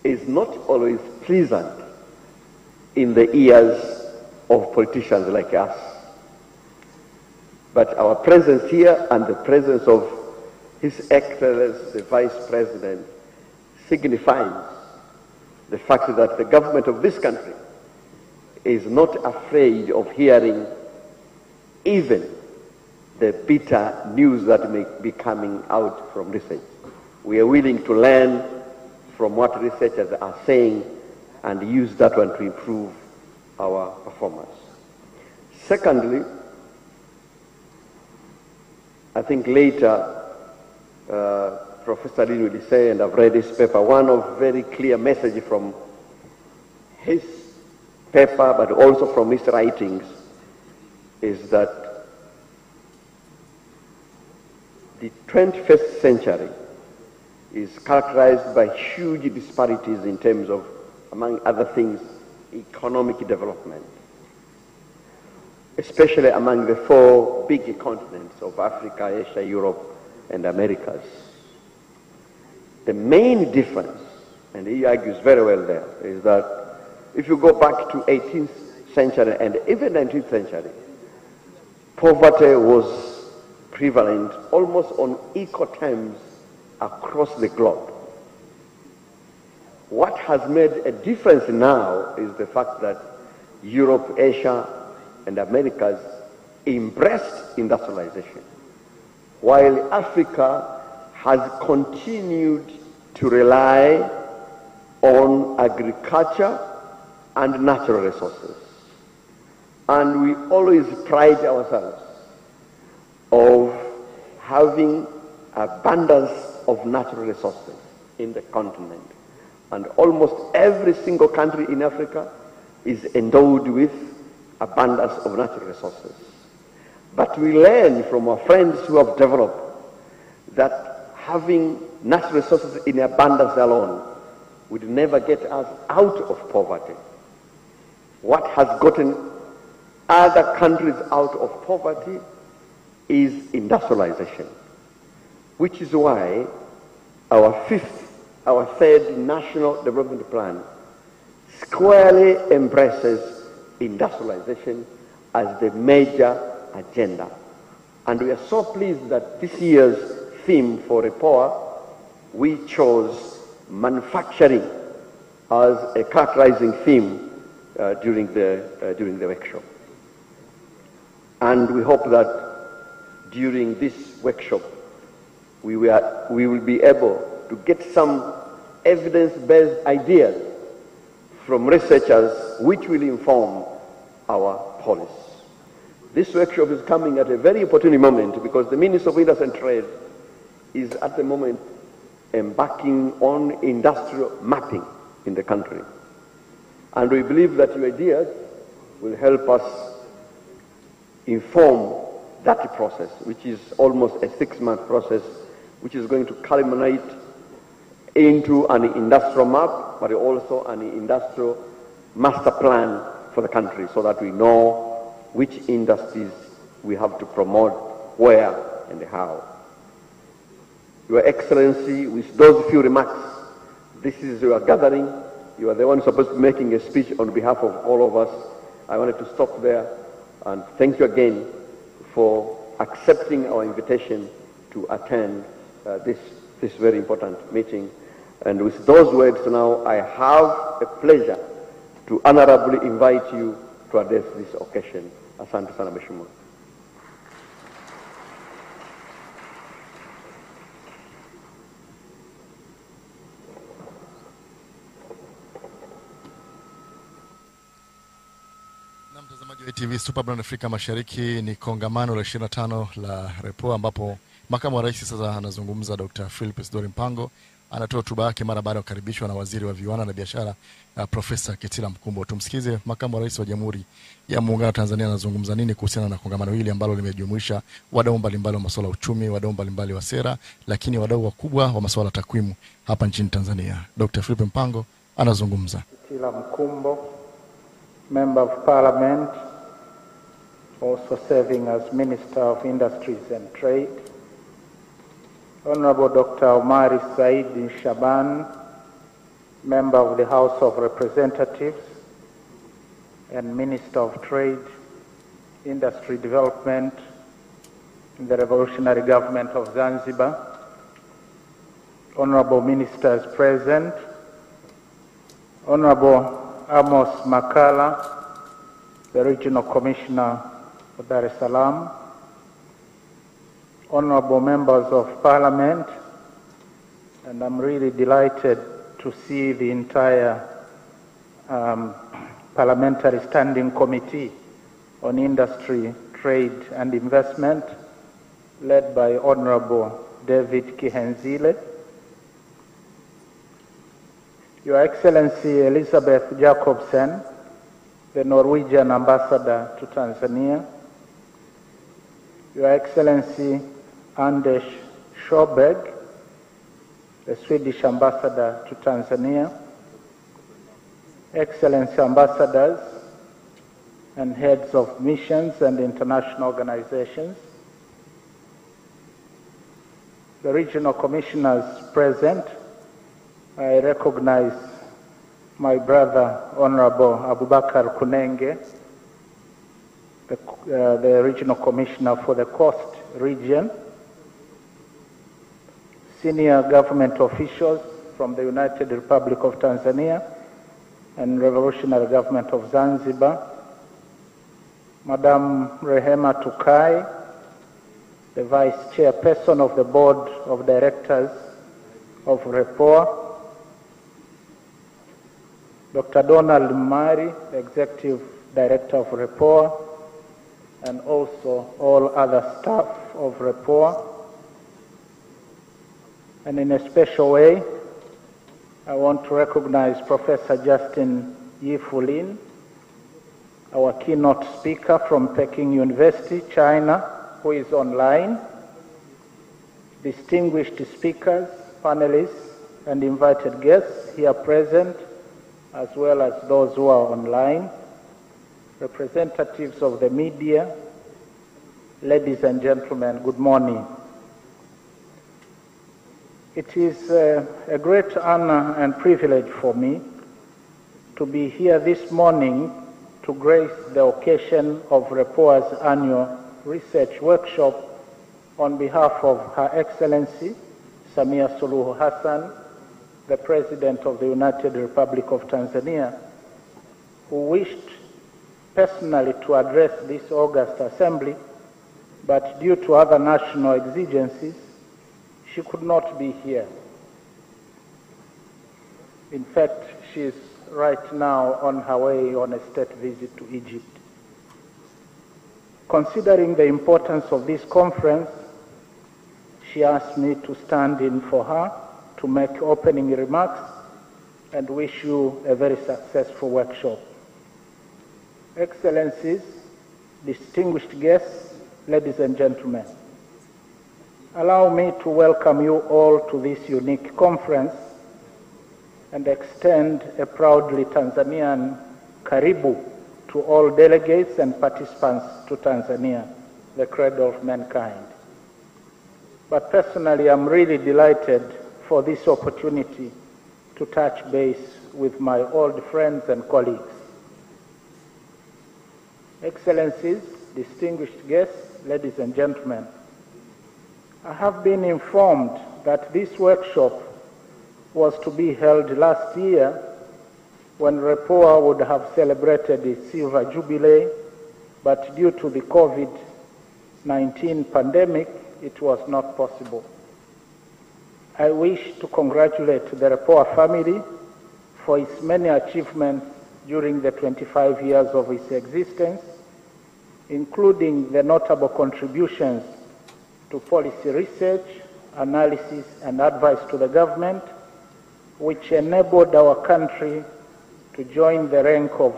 is not always pleasant in the ears of politicians like us. But our presence here and the presence of His Excellency, the Vice President, signifies the fact that the government of this country is not afraid of hearing even the bitter news that may be coming out from research. We are willing to learn from what researchers are saying and use that one to improve our performance. Secondly, I think later Professor Lin will say, and I've read his paper, one of very clear message from his paper, but also from his writings, is that the 21st century is characterized by huge disparities in terms of, among other things, economic development, especially among the 4 big continents of Africa, Asia, Europe, and Americas. The main difference, and he argues very well there, is that if you go back to 18th century and even 19th century, poverty was prevalent almost on equal terms across the globe. What has made a difference now is the fact that Europe, Asia, and Americas embraced industrialization, while Africa has continued to rely on agriculture and natural resources. And we always pride ourselves of having abundance of natural resources in the continent. And almost every single country in Africa is endowed with abundance of natural resources. But we learn from our friends who have developed that having natural resources in abundance alone would never get us out of poverty. What has gotten other countries out of poverty is industrialization, which is why our 3rd National Development Plan squarely embraces industrialization as the major agenda. And we are so pleased that this year's theme for REPOA, we chose manufacturing as a characterizing theme during the workshop. And we hope that during this workshop we will be able to get some evidence-based ideas from researchers which will inform our policy. This workshop is coming at a very opportune moment because the Minister of Industry and Trade is at the moment embarking on industrial mapping in the country. And we believe that your ideas will help us inform that process, which is almost a 6-month process, which is going to culminate into an industrial map, but also an industrial master plan for the country so that we know which industries we have to promote, where and how. Your Excellency, with those few remarks, this is your gathering. You are the one supposed to be making a speech on behalf of all of us. I wanted to stop there and thank you again for accepting our invitation to attend this very important meeting. And with those words now, I have a pleasure to honorably invite you to address this occasion. Asante sana Mheshimiwa. Na mtazamaji wa TV Super Brand Afrika Mashariki, ni kongamano la 25 la REPOA ambapo makamu wa rais sasa anazungumza. Dr. Philip Isidori Mpango anatoa hotuba yake mara baada ya kukaribishwa na waziri wa viwanda na biashara Profesa Kitila Mkumbo. Tumsikize makamu wa rais wa Jamhuri ya Muungano wa Tanzania anazungumza nini kuhusiana na kongamano hili ambalo limejumuisha wadau mbalimbali wa masuala ya uchumi, wadau mbalimbali wa sera, lakini wadau wakubwa wa masuala ya takwimu hapa nchini Tanzania. Dr. Philip Mpango anazungumza. Kitila Mkumbo, Member of Parliament, also serving as Minister of Industries and Trade. Honorable Dr. Omari Said Shaban, Member of the House of Representatives and Minister of Trade, Industry Development in the Revolutionary Government of Zanzibar. Honorable Ministers present, Honorable Amos Makala, the Regional Commissioner for Dar es Salaam, honorable members of Parliament, and I'm really delighted to see the entire Parliamentary Standing Committee on Industry, Trade and Investment, led by Honorable David Kihenzile, Your Excellency Elizabeth Jacobsen, the Norwegian Ambassador to Tanzania, Your Excellency Anders Sjöberg, the Swedish Ambassador to Tanzania, Excellency Ambassadors and heads of missions and international organizations, the regional commissioners present. I recognize my brother, Honorable Abubakar Kunenge, the Regional Commissioner for the Coast Region, senior government officials from the United Republic of Tanzania and Revolutionary Government of Zanzibar, Madam Rehema Tukai, the Vice Chairperson of the Board of Directors of REPOA, Dr. Donald Mari, the Executive Director of REPOA, and also all other staff of REPOA. And in a special way, I want to recognize Professor Justin Yifulin, our keynote speaker from Peking University, China, who is online, distinguished speakers, panelists, and invited guests here present, as well as those who are online, representatives of the media, ladies and gentlemen, good morning. It is a great honor and privilege for me to be here this morning to grace the occasion of REPOA's annual research workshop on behalf of Her Excellency Samia Suluhu Hassan, the President of the United Republic of Tanzania, who wished personally to address this august assembly, but due to other national exigencies, she could not be here. In fact, she is right now on her way on a state visit to Egypt. Considering the importance of this conference, she asked me to stand in for her to make opening remarks and wish you a very successful workshop. Excellencies, distinguished guests, ladies and gentlemen, allow me to welcome you all to this unique conference and extend a proudly Tanzanian karibu to all delegates and participants to Tanzania, the cradle of mankind. But personally, I'm really delighted for this opportunity to touch base with my old friends and colleagues. Excellencies, distinguished guests, ladies and gentlemen, I have been informed that this workshop was to be held last year when REPOA would have celebrated its silver jubilee, but due to the COVID-19 pandemic, it was not possible. I wish to congratulate the REPOA family for its many achievements during the 25 years of its existence, including the notable contributions to policy research, analysis, and advice to the government, which enabled our country to join the rank of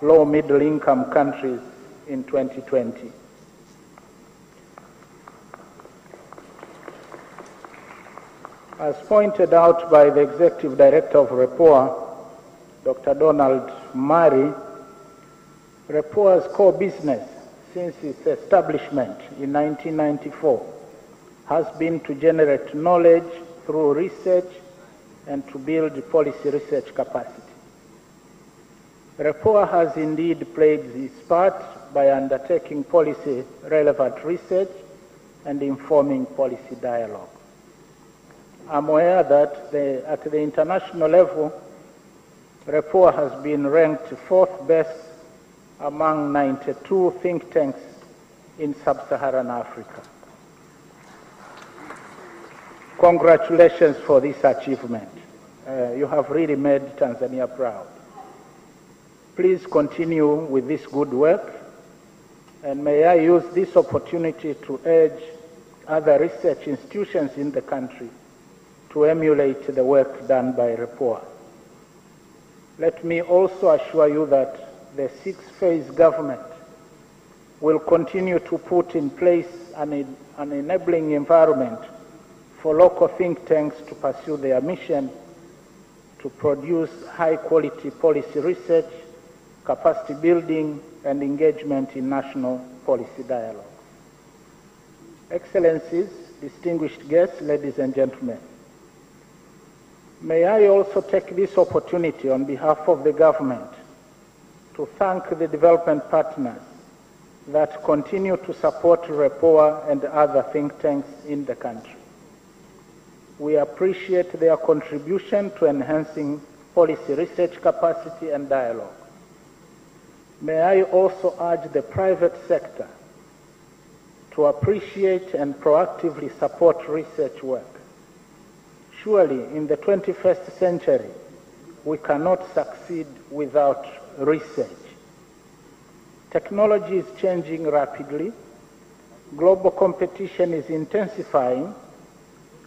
low middle income countries in 2020. As pointed out by the Executive Director of REPOA, Dr. Donald Murray, REPOA's core business since its establishment in 1994 has been to generate knowledge through research and to build policy research capacity. REPOA has indeed played its part by undertaking policy relevant research and informing policy dialogue. I'm aware that at the international level, REPOA has been ranked 4th best among 92 think tanks in sub-Saharan Africa. Congratulations for this achievement. You have really made Tanzania proud. Please continue with this good work, and may I use this opportunity to urge other research institutions in the country to emulate the work done by REPOA. Let me also assure you that the 6-phase government will continue to put in place an enabling environment for local think tanks to pursue their mission to produce high-quality policy research, capacity building, and engagement in national policy dialogue. Excellencies, distinguished guests, ladies and gentlemen, may I also take this opportunity on behalf of the government to thank the development partners that continue to support REPOA and other think tanks in the country. We appreciate their contribution to enhancing policy research capacity and dialogue. May I also urge the private sector to appreciate and proactively support research work. Surely, in the 21st century, we cannot succeed without research. Technology is changing rapidly, global competition is intensifying,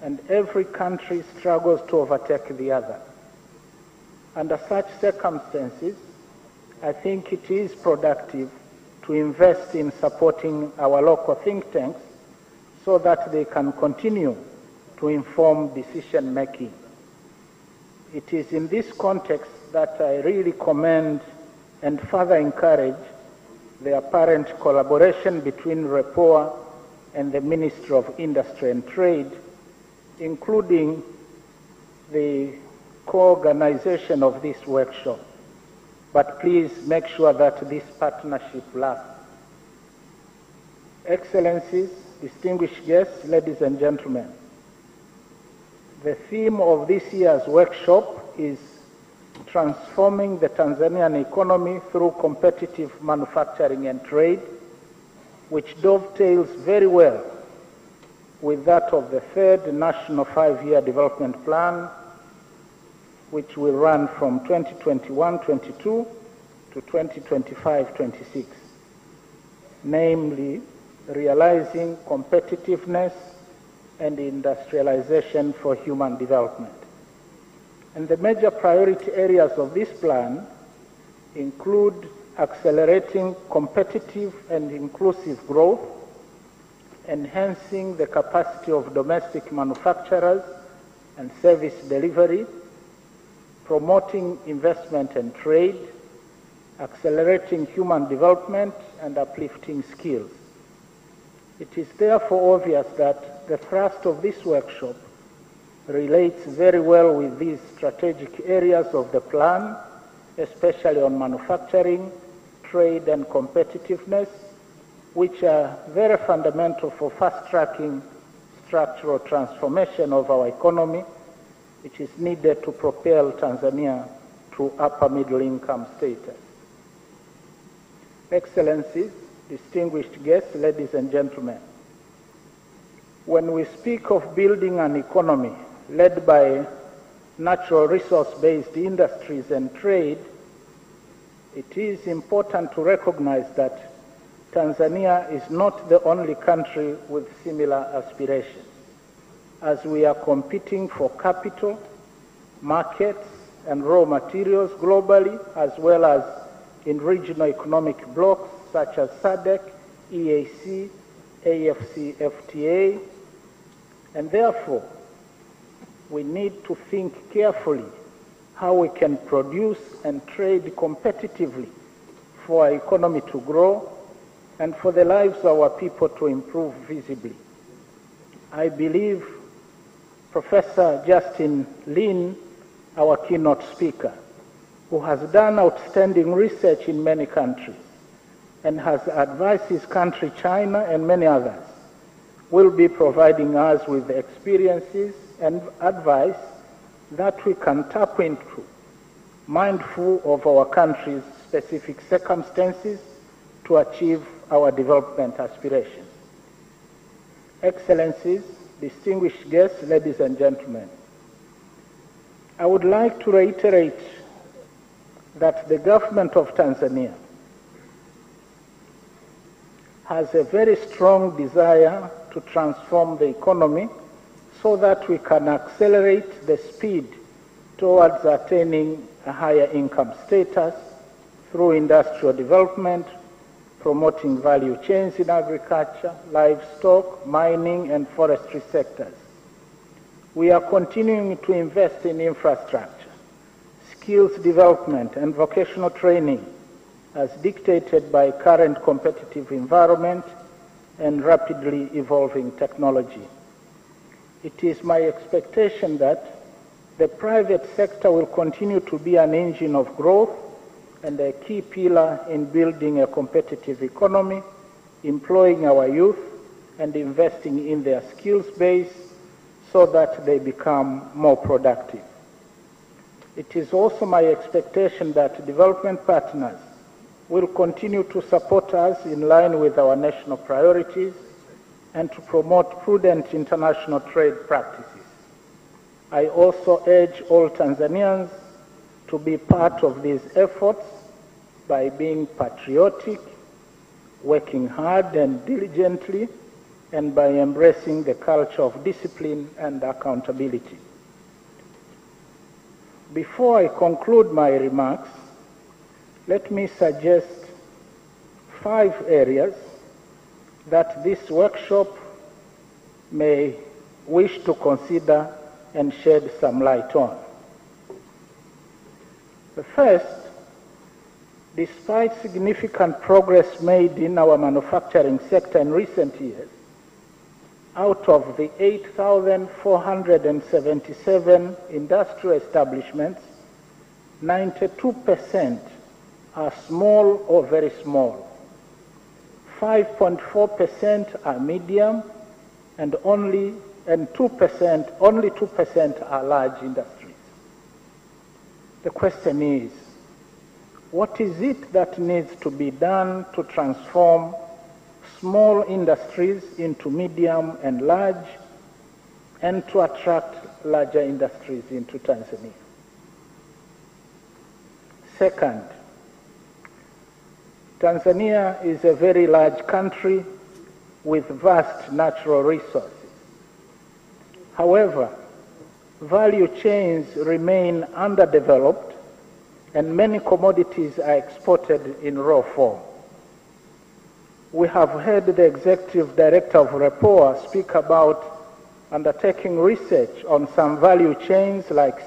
and every country struggles to overtake the other. Under such circumstances, I think it is productive to invest in supporting our local think tanks so that they can continue to inform decision making. It is in this context that I really commend and further encourage the apparent collaboration between REPOA and the Ministry of Industry and Trade, including the co-organization of this workshop. But please make sure that this partnership lasts. Excellencies, distinguished guests, ladies and gentlemen, the theme of this year's workshop is transforming the Tanzanian economy through competitive manufacturing and trade, which dovetails very well with that of the third National 5-Year Development Plan, which will run from 2021-22 to 2025-26, namely realizing competitiveness and industrialization for human development. And the major priority areas of this plan include accelerating competitive and inclusive growth, enhancing the capacity of domestic manufacturers and service delivery, promoting investment and trade, accelerating human development, and uplifting skills. It is therefore obvious that the thrust of this workshop relates very well with these strategic areas of the plan, especially on manufacturing, trade, and competitiveness, which are very fundamental for fast-tracking structural transformation of our economy, which is needed to propel Tanzania to upper middle income status. Excellencies, distinguished guests, ladies and gentlemen, when we speak of building an economy led by natural resource-based industries and trade, it is important to recognize that Tanzania is not the only country with similar aspirations, as we are competing for capital, markets, and raw materials globally, as well as in regional economic blocs such as SADC, EAC, AFCFTA, and therefore we need to think carefully how we can produce and trade competitively for our economy to grow and for the lives of our people to improve visibly. I believe Professor Justin Lin, our keynote speaker, who has done outstanding research in many countries and has advised his country, China, and many others, will be providing us with the experiences and advice that we can tap into, mindful of our country's specific circumstances to achieve our development aspirations. Excellencies, distinguished guests, ladies and gentlemen, I would like to reiterate that the government of Tanzania has a very strong desire to transform the economy so that we can accelerate the speed towards attaining a higher income status through industrial development, promoting value chains in agriculture, livestock, mining, and forestry sectors. We are continuing to invest in infrastructure, skills development, and vocational training as dictated by current competitive environment and rapidly evolving technology. It is my expectation that the private sector will continue to be an engine of growth and a key pillar in building a competitive economy, employing our youth, and investing in their skills base so that they become more productive. It is also my expectation that development partners will continue to support us in line with our national priorities and to promote prudent international trade practices. I also urge all Tanzanians to be part of these efforts by being patriotic, working hard and diligently, and by embracing the culture of discipline and accountability. Before I conclude my remarks, let me suggest 5 areas that this workshop may wish to consider and shed some light on. The first, despite significant progress made in our manufacturing sector in recent years, out of the 8,477 industrial establishments, 92% are small or very small. 5.4% are medium, and only 2% are large industries. The question is, what is it that needs to be done to transform small industries into medium and large, and to attract larger industries into Tanzania? Second, Tanzania is a very large country with vast natural resources. However, value chains remain underdeveloped and many commodities are exported in raw form. We have heard the Executive Director of REPOA speak about undertaking research on some value chains like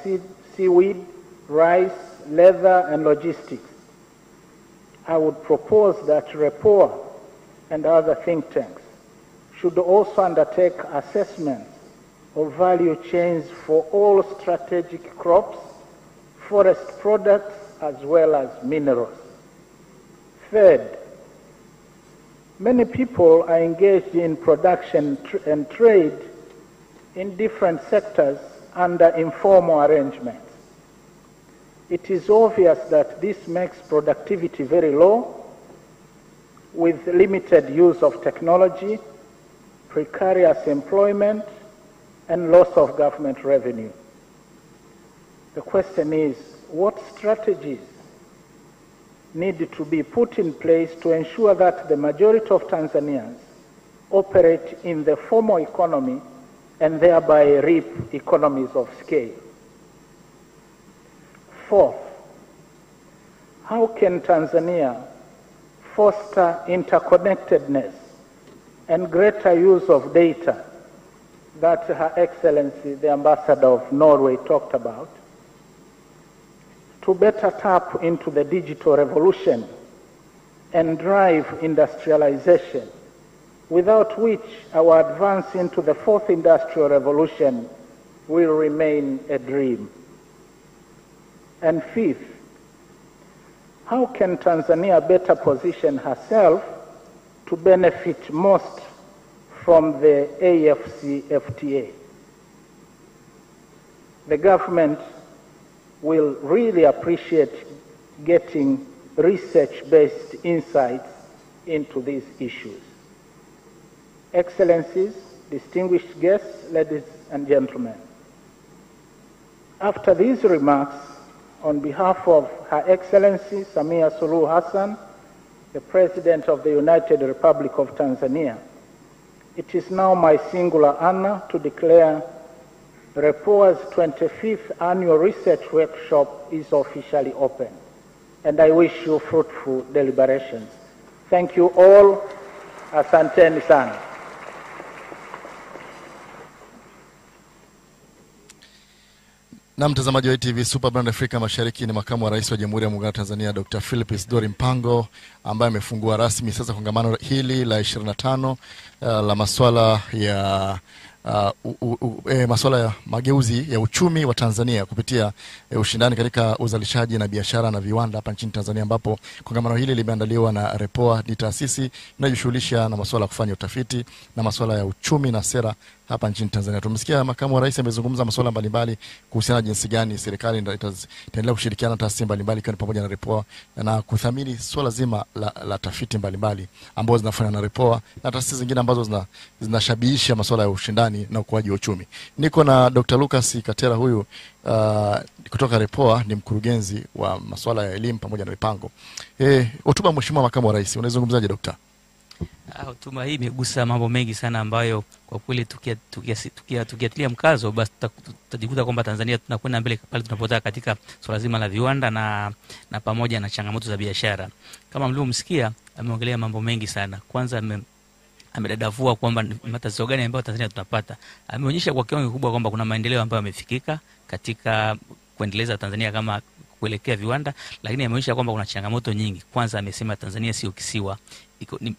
seaweed, rice, leather, and logistics. I would propose that REPOA and other think tanks should also undertake assessments of value chains for all strategic crops, forest products, as well as minerals. Third, many people are engaged in production and trade in different sectors under informal arrangements. It is obvious that this makes productivity very low, with limited use of technology, precarious employment, and loss of government revenue. The question is, what strategies need to be put in place to ensure that the majority of Tanzanians operate in the formal economy and thereby reap economies of scale? Fourth, how can Tanzania foster interconnectedness and greater use of data that Her Excellency, the Ambassador of Norway, talked about, to better tap into the digital revolution and drive industrialization, without which our advance into the fourth industrial revolution will remain a dream? And fifth, how can Tanzania better position herself to benefit most from the AFCFTA? The government will really appreciate getting research-based insights into these issues. Excellencies, distinguished guests, ladies and gentlemen, after these remarks, on behalf of Her Excellency Samia Suluhu Hassan, the President of the United Republic of Tanzania, it is now my singular honor to declare REPOA's 25th Annual Research Workshop is officially open, and I wish you fruitful deliberations. Thank you all. Asanteni sana. Na mtazamaji wa ITV Super Brand Afrika Mashariki, ni makamu wa rais wa Jamhuri ya Muungano wa Tanzania Dr. Philip Isdori Mpango, ambaye amefungua rasmi sasa kongamano hili la 25 la masuala ya masuala ya mageuzi ya uchumi wa Tanzania kupitia ushindani katika uzalishaji na biashara na viwanda hapa nchini Tanzania, ambapo kongamano hili limeandaliwa na REPOA. Ni taasisi inayojishughulisha na masuala ya kufanya utafiti na masuala ya uchumi na sera hapa nchini Tanzania. Tumesikia makamu wa rais amezungumza masuala mbalimbali kuhusiana jinsi gani serikali itaendelea kushirikiana na taasisi mbalimbali ikiwa ni pamoja na REPOA na kuthamini swala zima la tafiti mbalimbali ambazo zinafanywa na REPOA na taasisi zingine ambazo zinashabihisha masuala ya ushindani na ukuaji wa uchumi. Niko na Dr. Lucas Katera, huyu kutoka REPOA, ni mkurugenzi wa masuala ya elimu pamoja na mipango. Hotuba mheshimiwa makamu wa rais, unazungumzaje Dr.? Hotuba hii imegusa mambo mengi sana ambayo kwa kweli tukiatilia mkazo basi tutajikuta kwamba Tanzania tunakwenda mbele pale tunapotaka katika swala zima la viwanda na pamoja na changamoto za biashara. Kama mlivyomsikia, ameongelea mambo mengi sana. Kwanza amedadavua kwamba matatizo gani ambayo Tanzania tunapata. Ameonyesha kwa kiwango kikubwa kwamba kuna maendeleo ambayo yamefikika katika kuendeleza Tanzania kama kuelekea viwanda, lakini ameonyesha kwamba kuna changamoto nyingi. Kwanza amesema Tanzania sio kisiwa,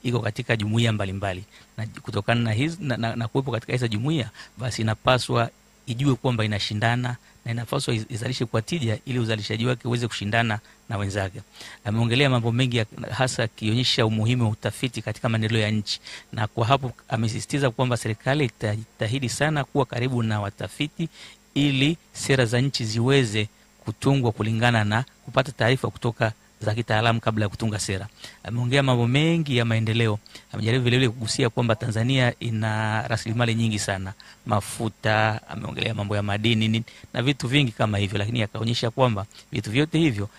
iko katika jumuiya mbalimbali, na kutokana na hizo na kuwepo katika hizo jumuiya, basi inapaswa ijue kwamba inashindana na inapaswa izalishe kwa tija ili uzalishaji wake uweze kushindana na wenzake. Ameongelea mambo mengi hasa akionyesha umuhimu wa utafiti katika maendeleo ya nchi, na kwa hapo amesisitiza kwamba serikali itajitahidi sana kuwa karibu na watafiti ili sera za nchi ziweze kutungwa kulingana na kupata taarifa kutoka za kitaalamu kabla ya kutunga sera. Ameongea mambo mengi ya maendeleo. Amejaribu vile vile kugusia kwamba Tanzania ina rasilimali nyingi sana, mafuta, ameongelea mambo ya madini na vitu vingi kama hivyo, lakini akaonyesha kwamba vitu vyote hivyo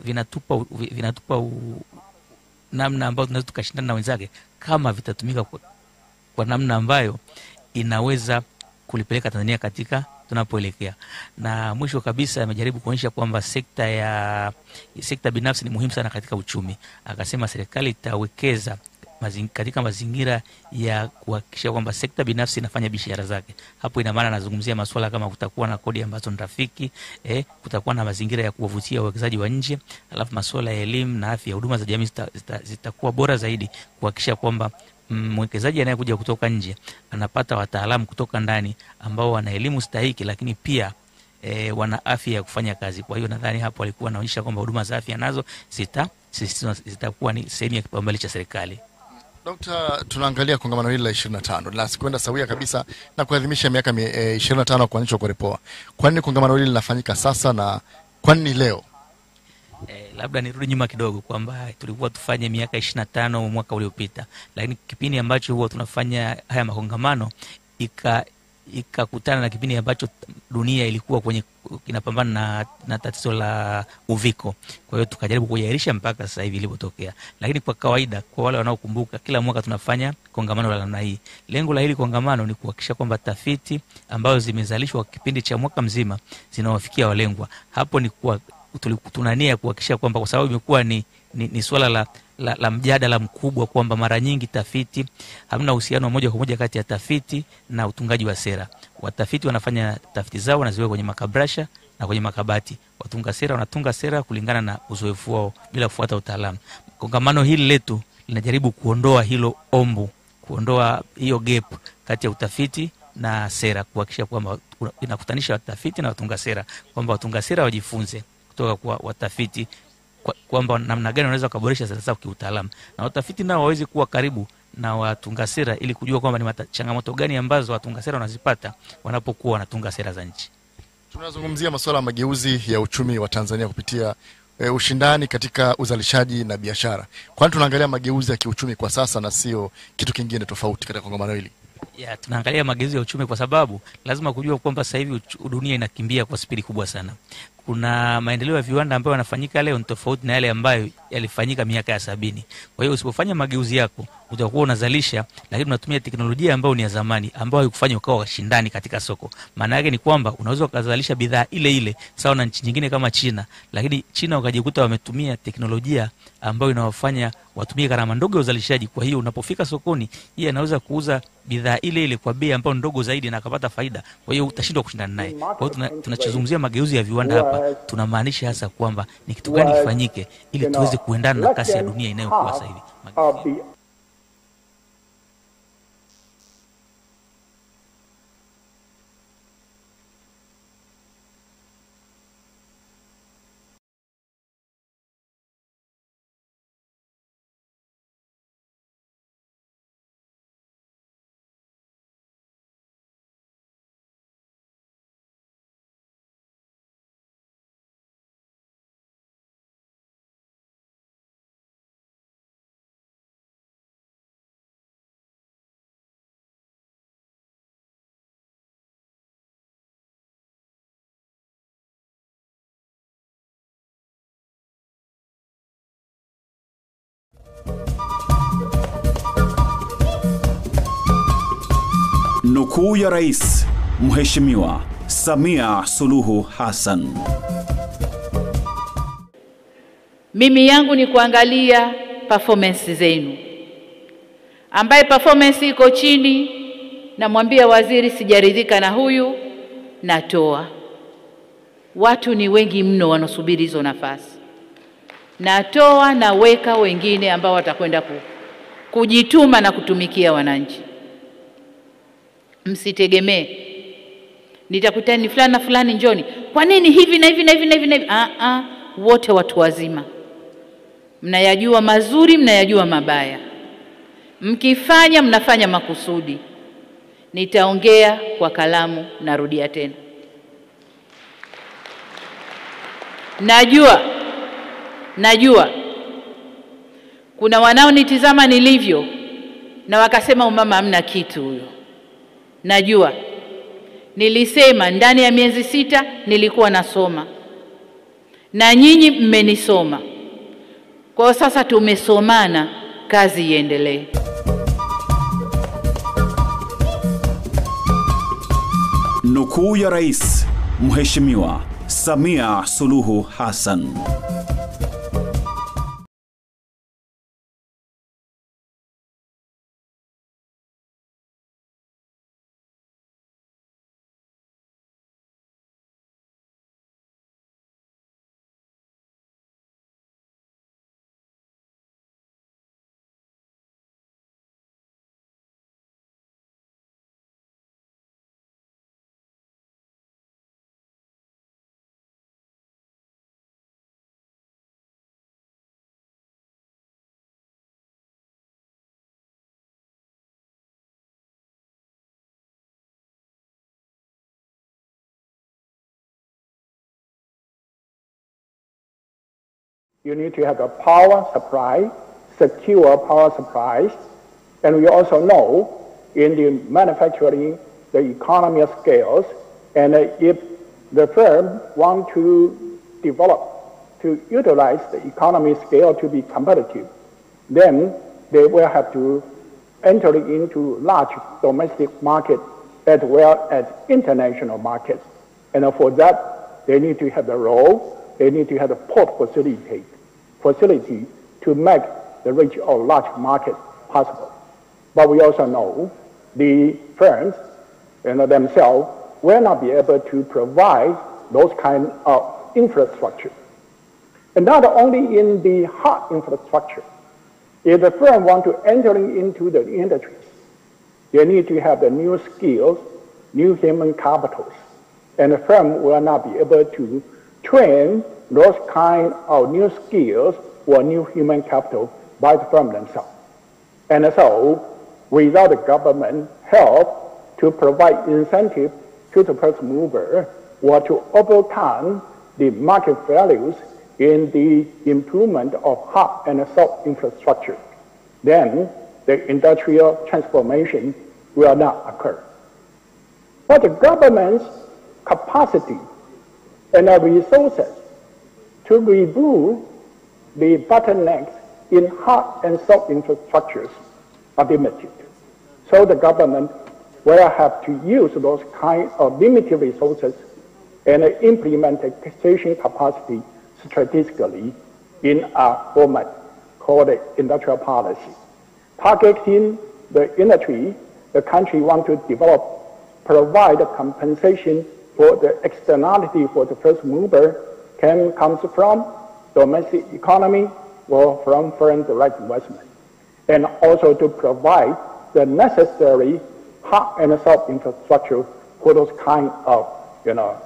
vinatupa namna ambayo tunaweza tukashindana na wenzake kama vitatumika kwa namna ambayo inaweza kulipeleka Tanzania katika tunapoelekea. Na mwisho kabisa amejaribu kuonyesha kwamba sekta binafsi ni muhimu sana katika uchumi. Akasema serikali itawekeza katika mazingira ya kuhakikisha kwamba sekta binafsi inafanya biashara zake. Hapo ina maana anazungumzia masuala kama kutakuwa na kodi ambazo ni rafiki, kutakuwa na mazingira ya kuwavutia wawekezaji wa nje, alafu masuala ya elimu na afya, huduma za jamii zitakuwa bora zaidi kuhakikisha kwamba mwekezaji anayekuja kutoka nje anapata wataalamu kutoka ndani ambao wana elimu stahiki, lakini pia wana afya ya kufanya kazi. Kwa hiyo nadhani hapo alikuwa anaonyesha kwamba huduma za afya nazo zitakuwa ni sehemu ya kipaumbele cha serikali. Dr. tunaangalia kongamano hili la 25 la sikwenda sawia kabisa na kuadhimisha miaka 25 kuanzishwa kwa REPOA. Kwa nini kongamano hili linafanyika sasa na kwa nini leo? Labda nirudi nyuma kidogo kwamba tulikuwa tufanye miaka 25 mwaka uliopita, lakini kipindi ambacho huwa tunafanya haya makongamano ikakutana na kipindi ambacho dunia ilikuwa inapambana na tatizo la uviko. Kwa hiyo tukajaribu kuiahirisha mpaka sasa hivi ilipotokea. Lakini kwa kawaida, kwa wale wanaokumbuka, kila mwaka tunafanya kongamano la namna hii. Lengo la hili kongamano ni kuhakikisha kwamba tafiti ambazo zimezalishwa kwa kipindi cha mwaka mzima zinawafikia walengwa. Hapo ni tunania kuhakikisha kwamba, kwa sababu imekuwa ni swala la mjadala mkubwa kwamba mara nyingi tafiti hamna uhusiano moja kwa moja kati ya tafiti na utungaji wa sera. Watafiti wanafanya tafiti zao wanaziweka kwenye makabrasha na kwenye makabati. Watunga sera wanatunga sera kulingana na uzoefu wao bila kufuata utaalamu. Kongamano hili letu linajaribu kuondoa hilo kuondoa hiyo gap kati ya utafiti na sera, kuhakikisha kwamba inakutanisha watafiti na watunga sera, kwamba watunga sera wajifunze kutoka kwa watafiti kwamba namna gani wanaweza kuboresha sera zao kiutaalamu, na watafiti nao waweze kuwa karibu na watunga sera ili kujua kwamba ni changamoto gani ambazo watunga sera wanazipata wanapokuwa wanatunga sera za nchi. Tunazungumzia masuala ya mageuzi ya uchumi wa Tanzania kupitia ushindani katika uzalishaji na biashara. Kwani tunaangalia mageuzi ya kiuchumi kwa sasa na sio kitu kingine tofauti katika kongamano hili? Tunaangalia mageuzi ya uchumi kwa sababu lazima kujua kwamba sasa hivi dunia inakimbia kwa spidi kubwa sana. Kuna maendeleo ya viwanda ambayo yanafanyika leo ni tofauti na yale ambayo yalifanyika miaka ya 70. Kwa hiyo usipofanya mageuzi yako utakuwa unazalisha lakini unatumia teknolojia ambayo ni ya zamani, ambayo haikufanya ukawa washindani katika soko. Maana yake ni kwamba unaweza kuzalisha bidhaa ile ile sawa na nchi nyingine kama China, lakini China wakajikuta wametumia teknolojia ambayo inawafanya watumie gharama ndogo ya uzalishaji. Kwa hiyo unapofika sokoni, yeye anaweza kuuza bidhaa ile ile kwa bei ambayo ndogo zaidi na akapata faida. Kwa hiyo utashindwa kushindana naye. Kwa hiyo tunachozungumzia mageuzi ya viwanda hapa, tunamaanisha hasa kwamba ni kitu gani kifanyike ili tuweze kuendana na kasi ya dunia inayokuwa sasa hivi. Nukuu ya Rais Mheshimiwa Samia Suluhu Hassan. Mimi yangu ni kuangalia performance zenu. Ambaye performance iko chini, namwambia waziri sijaridhika na huyu, natoa. Watu ni wengi mno wanasubiri hizo nafasi. Natoa, naweka wengine ambao watakwenda kujituma na kutumikia wananchi. Msitegemee nitakutani fulani na fulani njoni, kwa nini hivi na hivi na hivi na hivi na hivi? Wote watu wazima, mnayajua mazuri, mnayajua mabaya. Mkifanya mnafanya makusudi. Nitaongea kwa kalamu, narudia tena. Najua kuna wanaonitizama nilivyo na wakasema umama hamna kitu huyo. Najua nilisema ndani ya miezi 6 nilikuwa nasoma na nyinyi mmenisoma. Kwa sasa tumesomana, kazi iendelee. Nukuu ya Rais Mheshimiwa Samia Suluhu Hassan. You need to have a power supply, secure power supplies. And we also know in the manufacturing, the economy of scales, and if the firm want to develop, to utilize the economy scale to be competitive, then they will have to enter into large domestic market as well as international markets. And for that, they need to have the role, they need to have the port facility to make the reach of large market possible. But we also know the firms themselves will not be able to provide those kind of infrastructure. And not only in the hard infrastructure. If the firm want to enter into the industries, they need to have the new skills, new human capitals. And the firm will not be able to train those kind of new skills or new human capital by the firm themselves. And so, without the government help to provide incentive to the first mover or to overcome the market values in the improvement of hard and soft infrastructure, then the industrial transformation will not occur. But the government's capacity and the resources to remove the bottlenecks in hard and soft infrastructures are limited. So the government will have to use those kind of limited resources and implementation capacity strategically in a format called industrial policy. Targeting the industry, the country wants to develop, provide compensation for the externality for the first mover can come from domestic economy or from foreign direct investment. And also to provide the necessary hard and soft infrastructure for those kind of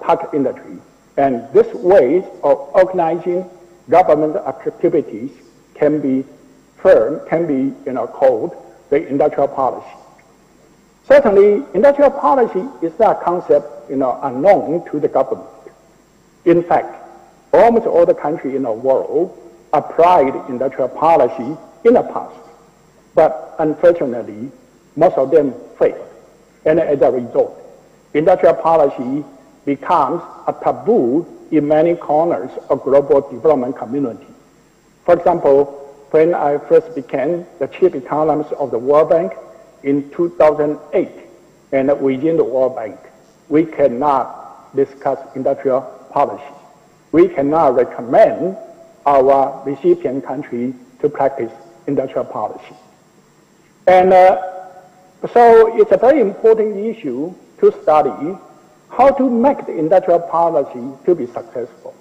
target industry. And this way of organizing government activities can be called the industrial policy. Certainly, industrial policy is not a concept unknown to the government. In fact, almost all the countries in the world applied industrial policy in the past, but unfortunately, most of them failed. And as a result, industrial policy becomes a taboo in many corners of global development community. For example, when I first became the chief economist of the World Bank in 2008, and within the World Bank, we cannot discuss industrial policy. We cannot recommend our recipient country to practice industrial policy. And so it's a very important issue to study how to make the industrial policy to be successful.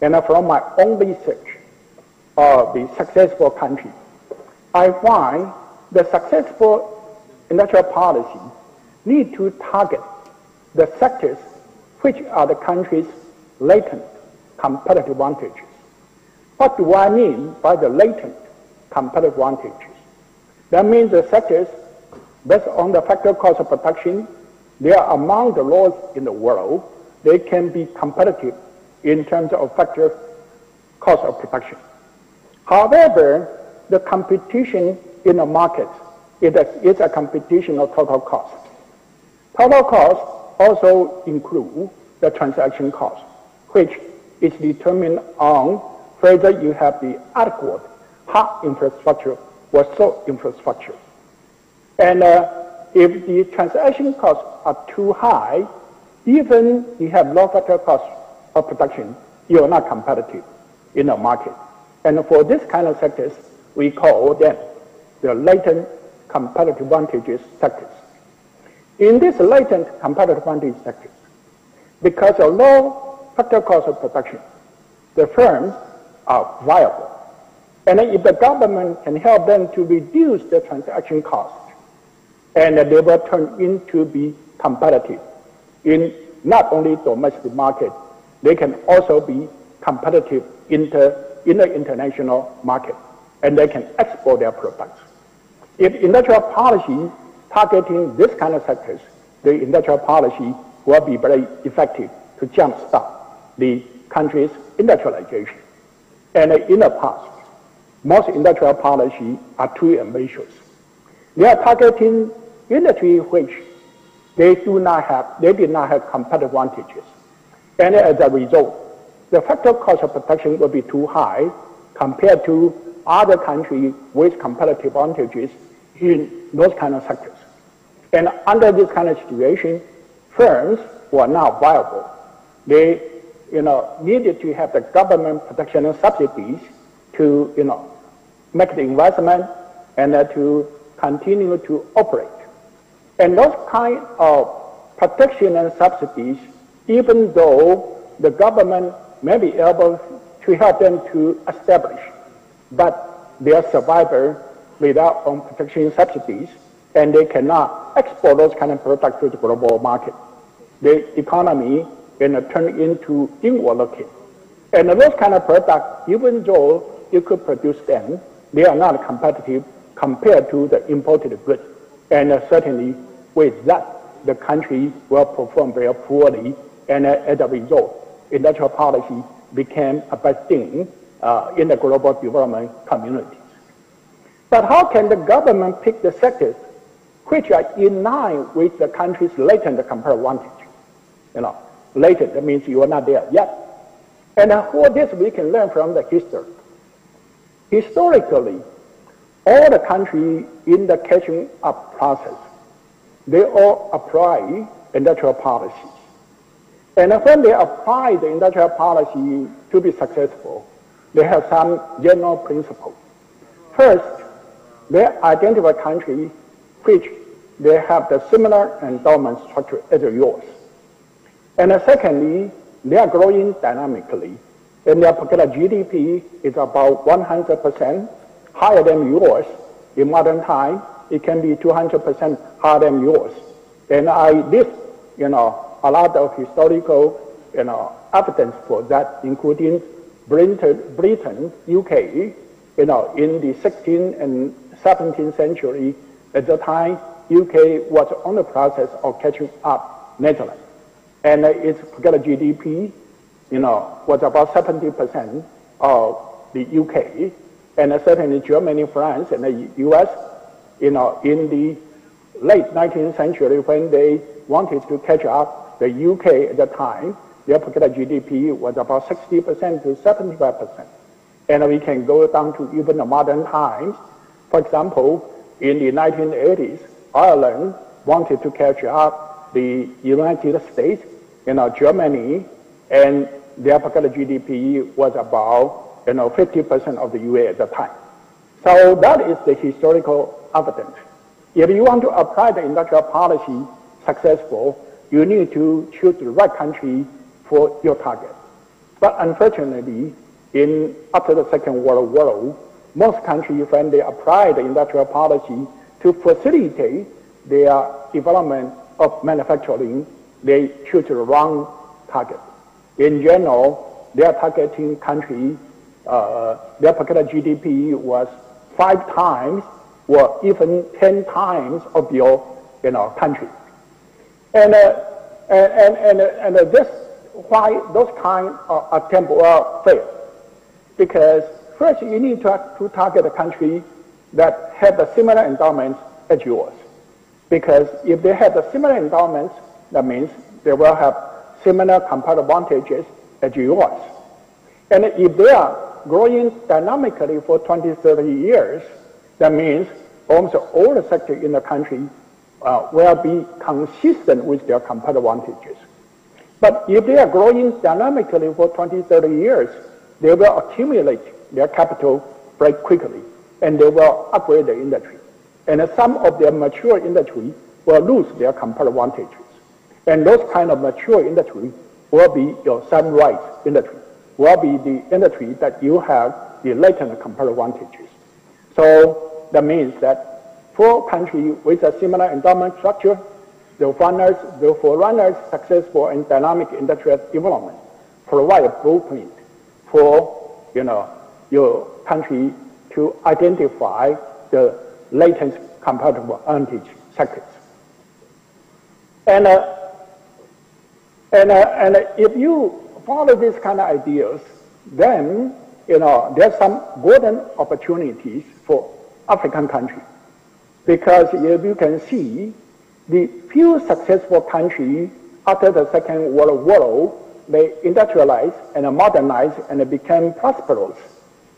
And from my own research of the successful country, I find the successful industrial policy need to target the sectors which are the country's latent competitive advantages. What do I mean by the latent competitive advantages? That means the sectors based on the factor cost of production, they are among the lowest in the world. They can be competitive in terms of factor cost of production. However, the competition in the market is a competition of total cost. Total cost also includes the transaction cost, which is determined on whether you have the adequate hard infrastructure or soft infrastructure. And if the transaction costs are too high, even you have low factor cost of production, you are not competitive in the market. And for this kind of sectors, we call them the latent competitive advantages sectors. In this latent competitive advantage sectors, because of low factor cost of production, the firms are viable. And if the government can help them to reduce the transaction cost, and they will turn into be competitive in not only domestic market, they can also be competitive in the international market, and they can export their products. If industrial policy targeting this kind of sectors, the industrial policy will be very effective to jumpstart the country's industrialization. And in the past, most industrial policies are too ambitious. They are targeting industry which they did not have competitive advantages. And as a result, the factor cost of protection will be too high compared to other countries with competitive advantages in those kind of sectors. And under this kind of situation, firms were not viable. They needed to have the government protection and subsidies to make the investment and to continue to operate. And those kind of protection and subsidies, even though the government may be able to help them to establish, but their survival without protection subsidies, and they cannot export those kind of products to the global market. The economy turn into inward looking. And those kind of products, even though you could produce them, they are not competitive compared to the imported goods. And certainly with that, the country will perform very poorly. And as a result, industrial policy became a bad thing in the global development communities. But how can the government pick the sectors which are in line with the country's latent comparative advantage? Latent, that means you are not there yet. And for this, we can learn from the history. Historically, all the countries in the catching up process, they all apply industrial policies. And when they apply the industrial policy to be successful, they have some general principles. First, they identify countries which they have the similar endowment structure as yours. And secondly, they are growing dynamically. And their per capita GDP is about 100% higher than yours. In modern time, it can be 200% higher than yours. And I list, a lot of historical, evidence for that, including Britain, UK, in the 16th and 17th century. At the time, UK was on the process of catching up Netherlands. And its per capita GDP, was about 70% of the UK, and certainly Germany, France, and the US, in the late 19th century, when they wanted to catch up the UK at the time, their per capita GDP was about 60% to 75%. And we can go down to even the modern times. For example, in the 1980s, Ireland wanted to catch up the United States, Germany, and their per capita GDP was about 50% of the US at the time. So that is the historical evidence. If you want to apply the industrial policy successful, you need to choose the right country for your target. But unfortunately, after the Second World War, most countries, when they apply the industrial policy to facilitate their development of manufacturing, they choose the wrong target. In general, they are targeting countries, their per capita GDP was 5 times or even 10 times of your country. And this why those kind of attempts will fail. Because first you need to target a country that have the similar endowments as yours. Because if they have the similar endowments, that means they will have similar comparative advantages as yours. And if they are growing dynamically for 20, 30 years, that means almost all the sectors in the country will be consistent with their comparative advantages. But if they are growing dynamically for 20, 30 years, they will accumulate their capital very quickly, and they will upgrade the industry. And some of their mature industry will lose their comparative advantages. And those kind of mature industry will be your sunrise industry, will be the industry that you have the latent comparative advantages. So that means that for countries with a similar endowment structure, the forerunners successful and dynamic industrial development provide a blueprint for your country to identify the latent comparative advantage sectors. And if you follow these kind of ideas, then there's some golden opportunities for African countries. Because if you can see, the few successful countries after the Second World War, they industrialized and modernized and became prosperous.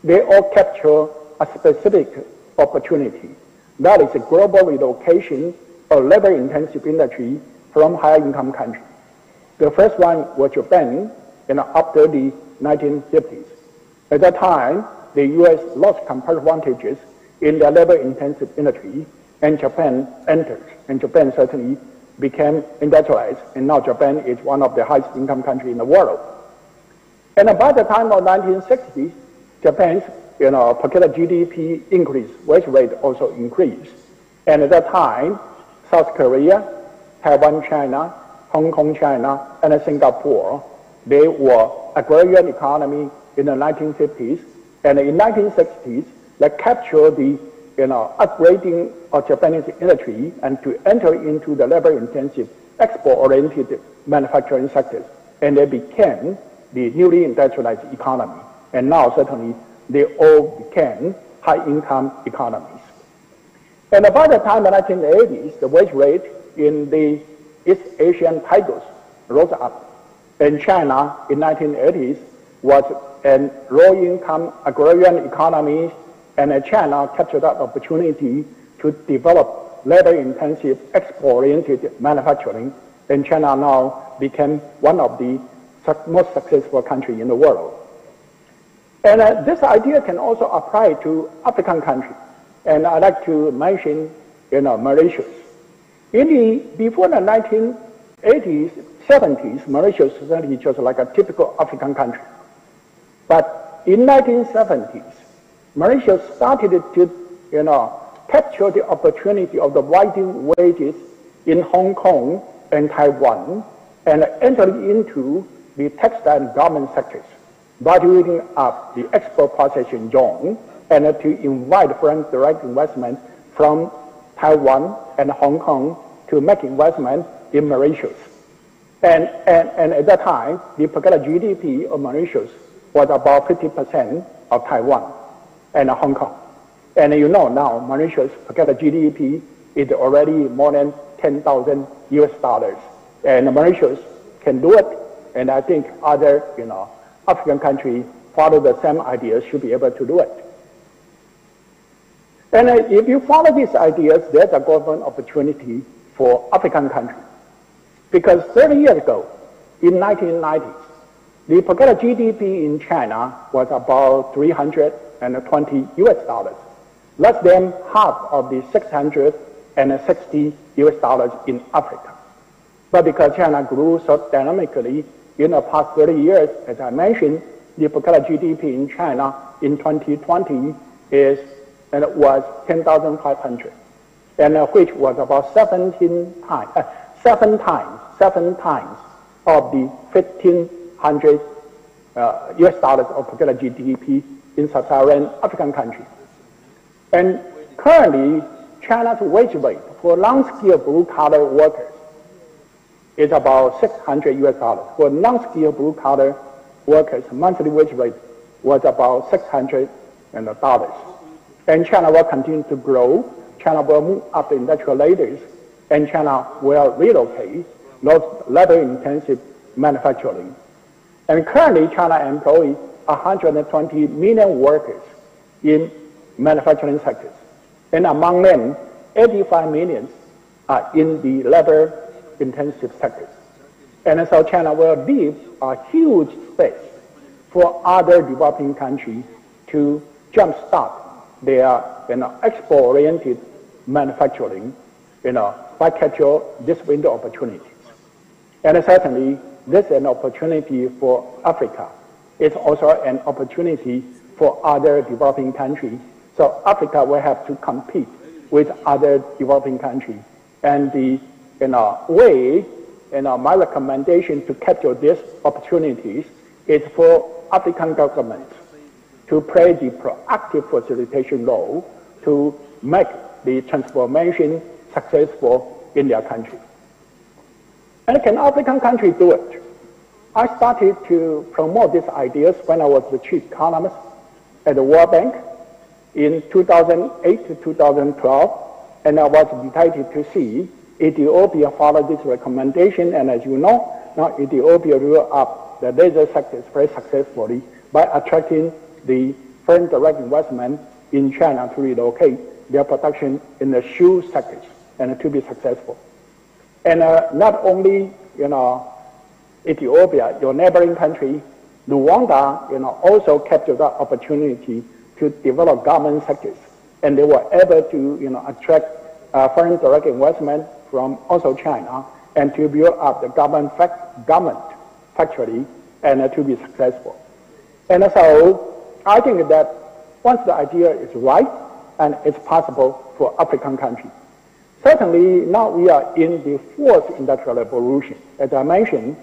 They all capture a specific opportunity. That is a global relocation of labor-intensive industry from higher-income countries. The first one was Japan, after the 1950s. At that time, the U.S. lost comparative advantages in the labor-intensive industry, and Japan entered. And Japan certainly became industrialized, and now Japan is one of the highest income countries in the world. And by the time of 1960s, Japan's per capita GDP increase, wage rate also increased. And at that time, South Korea, Taiwan, China, Hong Kong, China, and Singapore, they were agrarian economy in the 1950s. And in 1960s, they captured the upgrading of Japanese industry and to enter into the labor-intensive, export-oriented manufacturing sectors. And they became the newly industrialized economy. And now, certainly, they all became high-income economies. And by the time of the 1980s, the wage rate in the East Asian tigers rose up. And China, in 1980s, was a low-income agrarian economy, and China captured that opportunity to develop labor-intensive, export-oriented manufacturing, and China now became one of the most successful countries in the world. And this idea can also apply to African countries, and I'd like to mention, Mauritius. Before the 1980s, 70s, Mauritius certainly just like a typical African country. But in 1970s, Mauritius started to, capture the opportunity of the rising wages in Hong Kong and Taiwan, and entered into the textile and garment sectors, valuing up the export processing zone, and to invite foreign direct investment from Taiwan and Hong Kong to make investment in Mauritius. And at that time, the per capita GDP of Mauritius was about 50% of Taiwan and Hong Kong. And now Mauritius per capita GDP is already more than $10,000 US. And Mauritius can do it, and I think other African countries follow the same ideas should be able to do it. And if you follow these ideas, there's a golden opportunity for African countries. Because 30 years ago, in 1990s, the per capita GDP in China was about $320 US, less than half of the $660 US in Africa. But because China grew so dynamically in the past 30 years, as I mentioned, the per capita GDP in China in 2020 was 10,500, and which was about seven times of the 1,500 US of per capita GDP in sub-Saharan African countries. And currently, China's wage rate for non-skilled blue-collar workers is about $600 US. For non-skilled blue-collar workers, monthly wage rate was about $600. And China will continue to grow. China will move up the industrial ladders, and China will relocate those labor-intensive manufacturing. And currently, China employs 120 million workers in manufacturing sectors. And among them, 85 million are in the labor-intensive sectors. And so China will leave a huge space for other developing countries to jumpstart their export-oriented manufacturing, by capture this window opportunities. And certainly, this is an opportunity for Africa. It's also an opportunity for other developing countries. So Africa will have to compete with other developing countries. And the way, my recommendation to capture these opportunities is for African governments to play the proactive facilitation role to make the transformation successful in their country. And can African countries do it? I started to promote these ideas when I was the chief economist at the World Bank in 2008 to 2012, and I was delighted to see Ethiopia followed this recommendation, and as you know, now Ethiopia rolled up the laser sectors very successfully by attracting the foreign direct investment in China to relocate their production in the shoe sectors and to be successful. And not only, Ethiopia, your neighboring country, Rwanda, also captured that opportunity to develop government sectors. And they were able to, attract foreign direct investment from also China and to build up the government factory and to be successful. And so I think that once the idea is right and it's possible for African countries. Certainly now we are in the fourth industrial revolution. As I mentioned,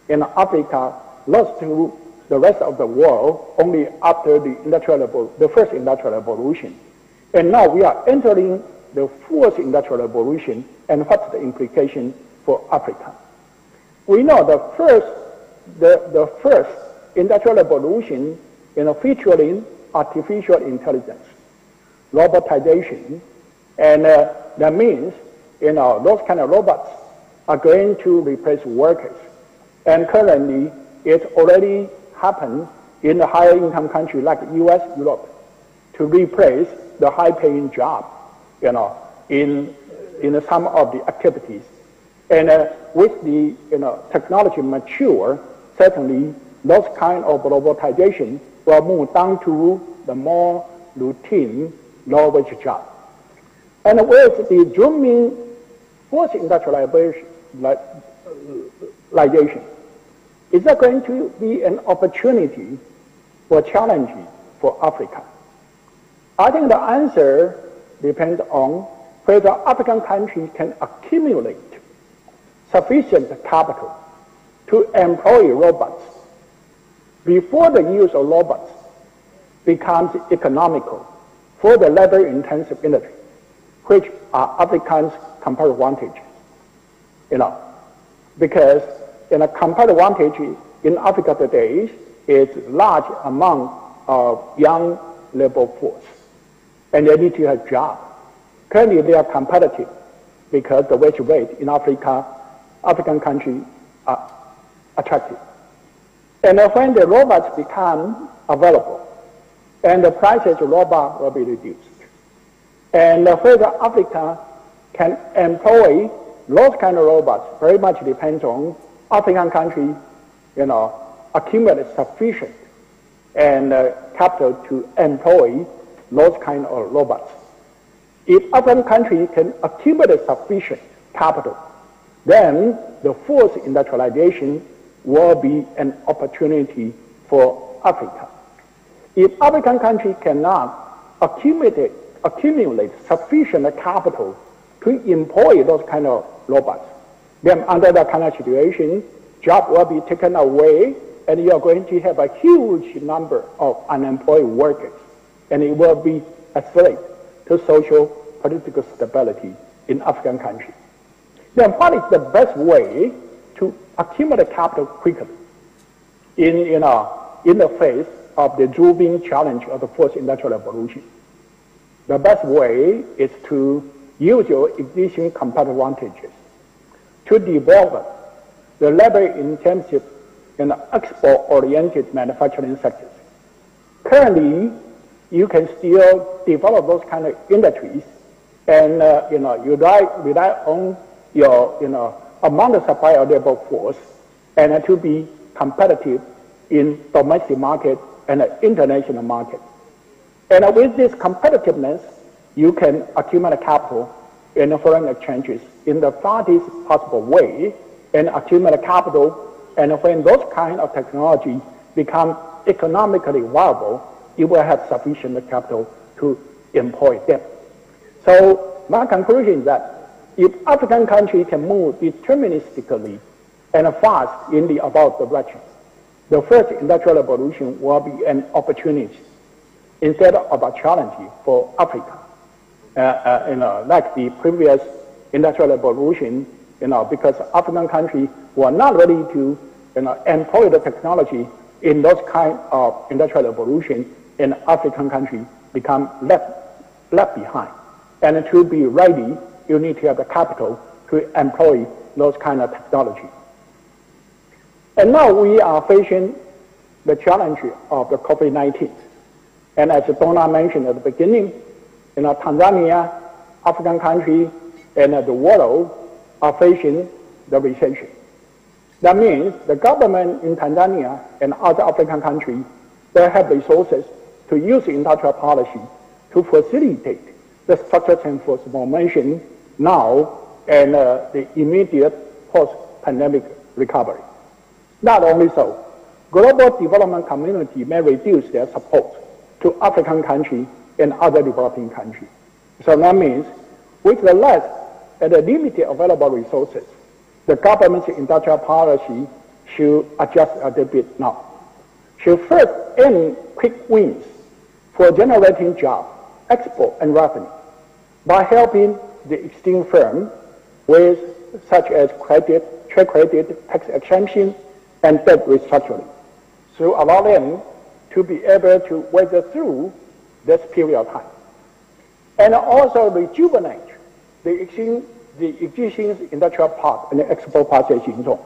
in Africa, lost to the rest of the world only after the first industrial revolution. And now we are entering the fourth industrial revolution, and what's the implication for Africa? We know the first industrial revolution, featuring artificial intelligence, robotization, and that means, those kind of robots are going to replace workers. And currently, it's already happened in the higher income countries like US, Europe, to replace the high-paying job, in some of the activities. And with the, technology mature, certainly those kind of robotization will move down to the more routine, low-wage job. And with the zooming fourth industrialization, is that going to be an opportunity or challenge for Africa? I think the answer depends on whether African countries can accumulate sufficient capital to employ robots before the use of robots becomes economical for the labor-intensive industry, which are Africans' comparative advantage. Because comparative advantage in Africa today is large among young labor force, and they need to have jobs. Currently, they are competitive because the wage rate in African countries are attractive. And when the robots become available, and the prices of robots will be reduced. And whether Africa can employ those kind of robots very much depends on African countries, accumulate sufficient and capital to employ those kind of robots. If African countries can accumulate sufficient capital, then the fourth industrialization will be an opportunity for Africa. If African countries cannot accumulate sufficient capital to employ those kind of robots, then under that kind of situation, jobs will be taken away, and you are going to have a huge number of unemployed workers, and it will be a threat to social political stability in African countries. Then what is the best way to accumulate capital quickly in the face of the zooming challenge of the fourth industrial revolution? The best way is to use your existing competitive advantages to develop the labor-intensive and export-oriented manufacturing sectors. Currently, you can still develop those kind of industries, and you rely on your amount of supply of labor force, and to be competitive in domestic market and international market. And with this competitiveness, you can accumulate capital in foreign exchanges in the fastest possible way, and accumulate capital. And when those kind of technology become economically viable, you will have sufficient capital to employ them. So my conclusion is that if African countries can move deterministically and fast in the above direction, the first industrial revolution will be an opportunity instead of a challenge for Africa. Like the previous industrial revolution, because African countries were not ready to employ the technology in those kind of industrial revolution, in African countries become left behind. And to be ready, you need to have the capital to employ those kind of technology. And now we are facing the challenge of the COVID-19. And as Donna mentioned at the beginning, Tanzania, African countries, and the world are facing the recession. That means the government in Tanzania and other African countries, they have resources to use industrial policy to facilitate the structural transformation now and the immediate post-pandemic recovery. Not only so, global development community may reduce their support to African countries and other developing countries. So that means with the less and the limited available resources, the government's industrial policy should adjust a little bit now. Should first aim quick wins for generating jobs, export, and revenue by helping the existing firm with such as credit, trade credit, tax exemption, and debt restructuring, to allow them to be able to weather through this period of time. And also rejuvenate the existing industrial park and the export processing zone.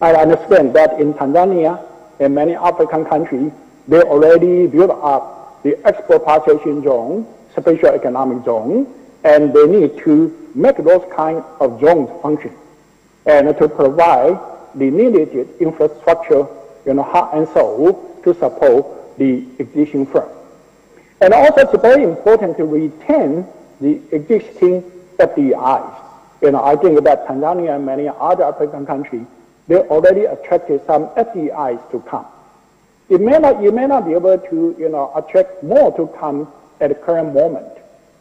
I understand that in Tanzania and many African countries, they already built up the export processing zone, special economic zone, and they need to make those kind of zones function and to provide the needed infrastructure, heart and soul to support the existing firm. And also it's very important to retain the existing FDIs. I think that Tanzania and many other African countries, they already attracted some FDIs to come. You may not be able to, attract more to come at the current moment,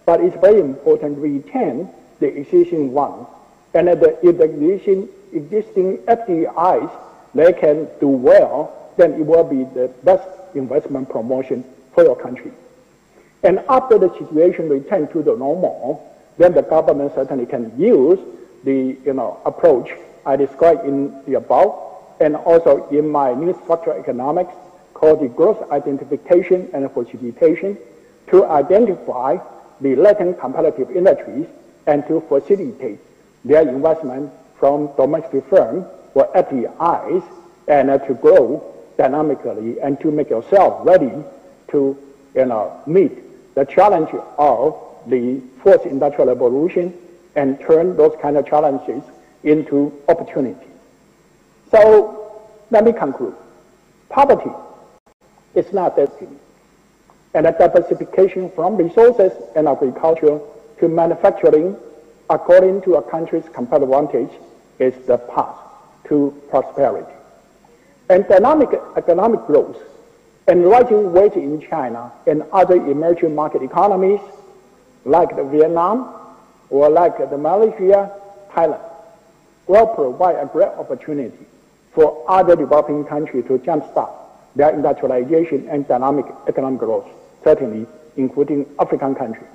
but it's very important to retain the existing one. And if the existing FDIs, they can do well, then it will be the best investment promotion for your country. And after the situation returns to the normal, then the government certainly can use the approach I described in the above, and also in my new structural economics called the growth identification and facilitation, to identify the latent competitive industries and to facilitate their investment from domestic firms or FDIs, and to grow dynamically and to make yourself ready to meet the challenge of the fourth industrial revolution and turn those kind of challenges into opportunity. So let me conclude. Poverty is not destiny. And the diversification from resources and agriculture to manufacturing according to a country's competitive advantage is the path to prosperity. And dynamic economic growth and rising wage in China and other emerging market economies like the Vietnam or like the Malaysia, Thailand, will provide a great opportunity for other developing countries to jumpstart their industrialization and dynamic economic growth, certainly including African countries.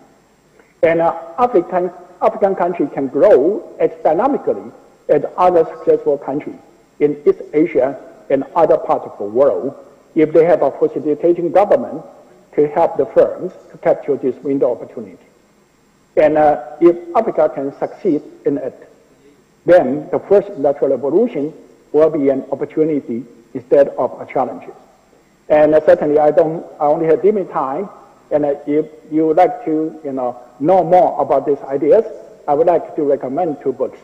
And African countries can grow as dynamically as other successful countries in East Asia and other parts of the world if they have a facilitating government to help the firms to capture this window opportunity. And if Africa can succeed in it, then the first industrial revolution will be an opportunity instead of a challenge. And certainly I only have limited time, and if you would like to know more about these ideas, I would like to recommend two books.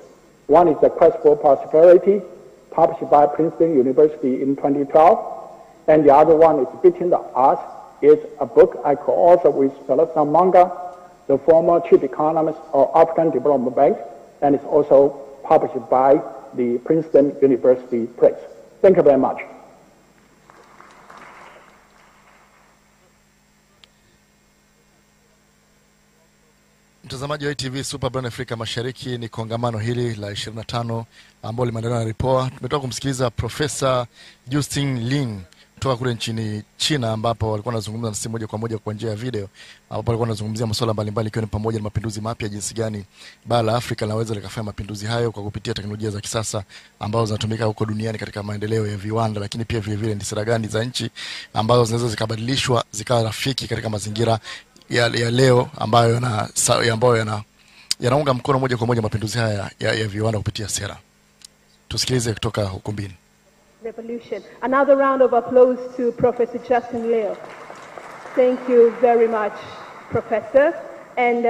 One is The Quest for Prosperity, published by Princeton University in 2012, and the other one is Between the Arts. It's a book I co-authored with Celeste Manga, the former chief economist of African Development Bank, and it's also published by the Princeton University Press. Thank you very much. Mtazamaji wa ITV Super Brown Afrika Mashariki, ni kongamano hili la 25 ambalo limeandaliwa na REPOA. Tumetoka kumsikiliza Profesa Justin Ling kutoka kule nchini China, ambapo walikuwa wanazungumza na sisi moja kwa moja kwa njia ya video, ambapo walikuwa wanazungumzia masuala mbalimbali ikiwa ni pamoja na mapinduzi mapya, jinsi gani bara la Afrika linaweza likafanya mapinduzi hayo kwa kupitia teknolojia za kisasa ambazo zinatumika huko duniani katika maendeleo ya viwanda, lakini pia vile vile ni sera gani za nchi ambazo zinaweza zikabadilishwa zikawa rafiki katika mazingira ya leo ambayo yanaunga mkono moja kwa moja mapinduzi haya ya viwanda kupitia sera. Tusikilize kutoka ukumbini. Revolution. Another round of applause to Professor Justin Leo. Thank you very much, Professor. And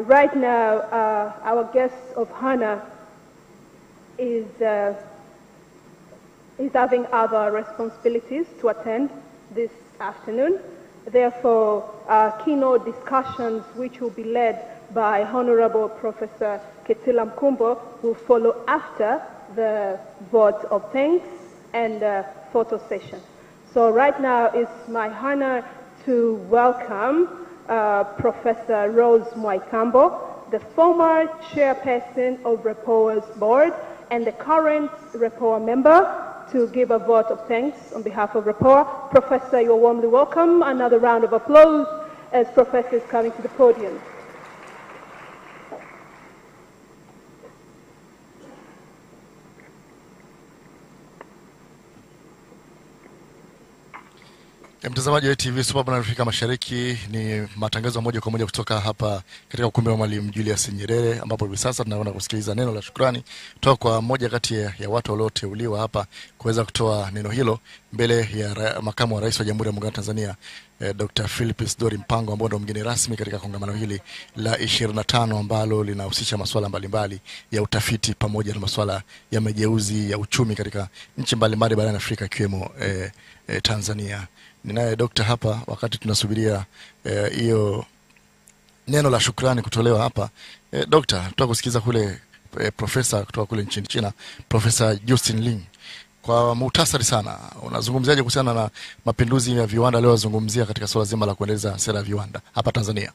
right now, our guest of honor is having other responsibilities to attend this afternoon. Therefore, keynote discussions, which will be led by Honorable Professor Kitila Mkumbo, will follow after the vote of thanks and photo session. So right now it's my honor to welcome Professor Rose Mwaikambo, the former chairperson of REPOA's board and the current REPOA member, to give a vote of thanks on behalf of REPOA. Professor, you're warmly welcome. Another round of applause as Professor is coming to the podium. Mtazamaji wa TV Super na Afrika Mashariki, ni matangazo moja kwa moja kutoka hapa katika ukumbi wa Mwalimu Julius Nyerere, ambapo hivi sasa tunaenda kusikiliza neno la shukrani kutoka kwa mmoja kati ya watu walioteuliwa hapa kuweza kutoa neno hilo mbele ya makamu wa rais wa Jamhuri ya Muungano wa Tanzania, Dr. Philipis Dori Mpango, ambaye ndo mgeni rasmi katika kongamano hili la 25 ambalo linahusisha masuala mbalimbali ya utafiti pamoja na masuala ya mageuzi ya uchumi katika nchi mbalimbali barani Afrika ikiwemo Tanzania. Ninaye dokta hapa wakati tunasubiria hiyo neno la shukrani kutolewa hapa. Dokta, tutaka kusikiza kule profesa kutoka kule nchini China, Profesa Justin Ling. Kwa muhtasari sana, unazungumziaje kuhusiana na mapinduzi ya viwanda leo zungumzia katika swala zima la kuendeleza sera ya viwanda hapa Tanzania?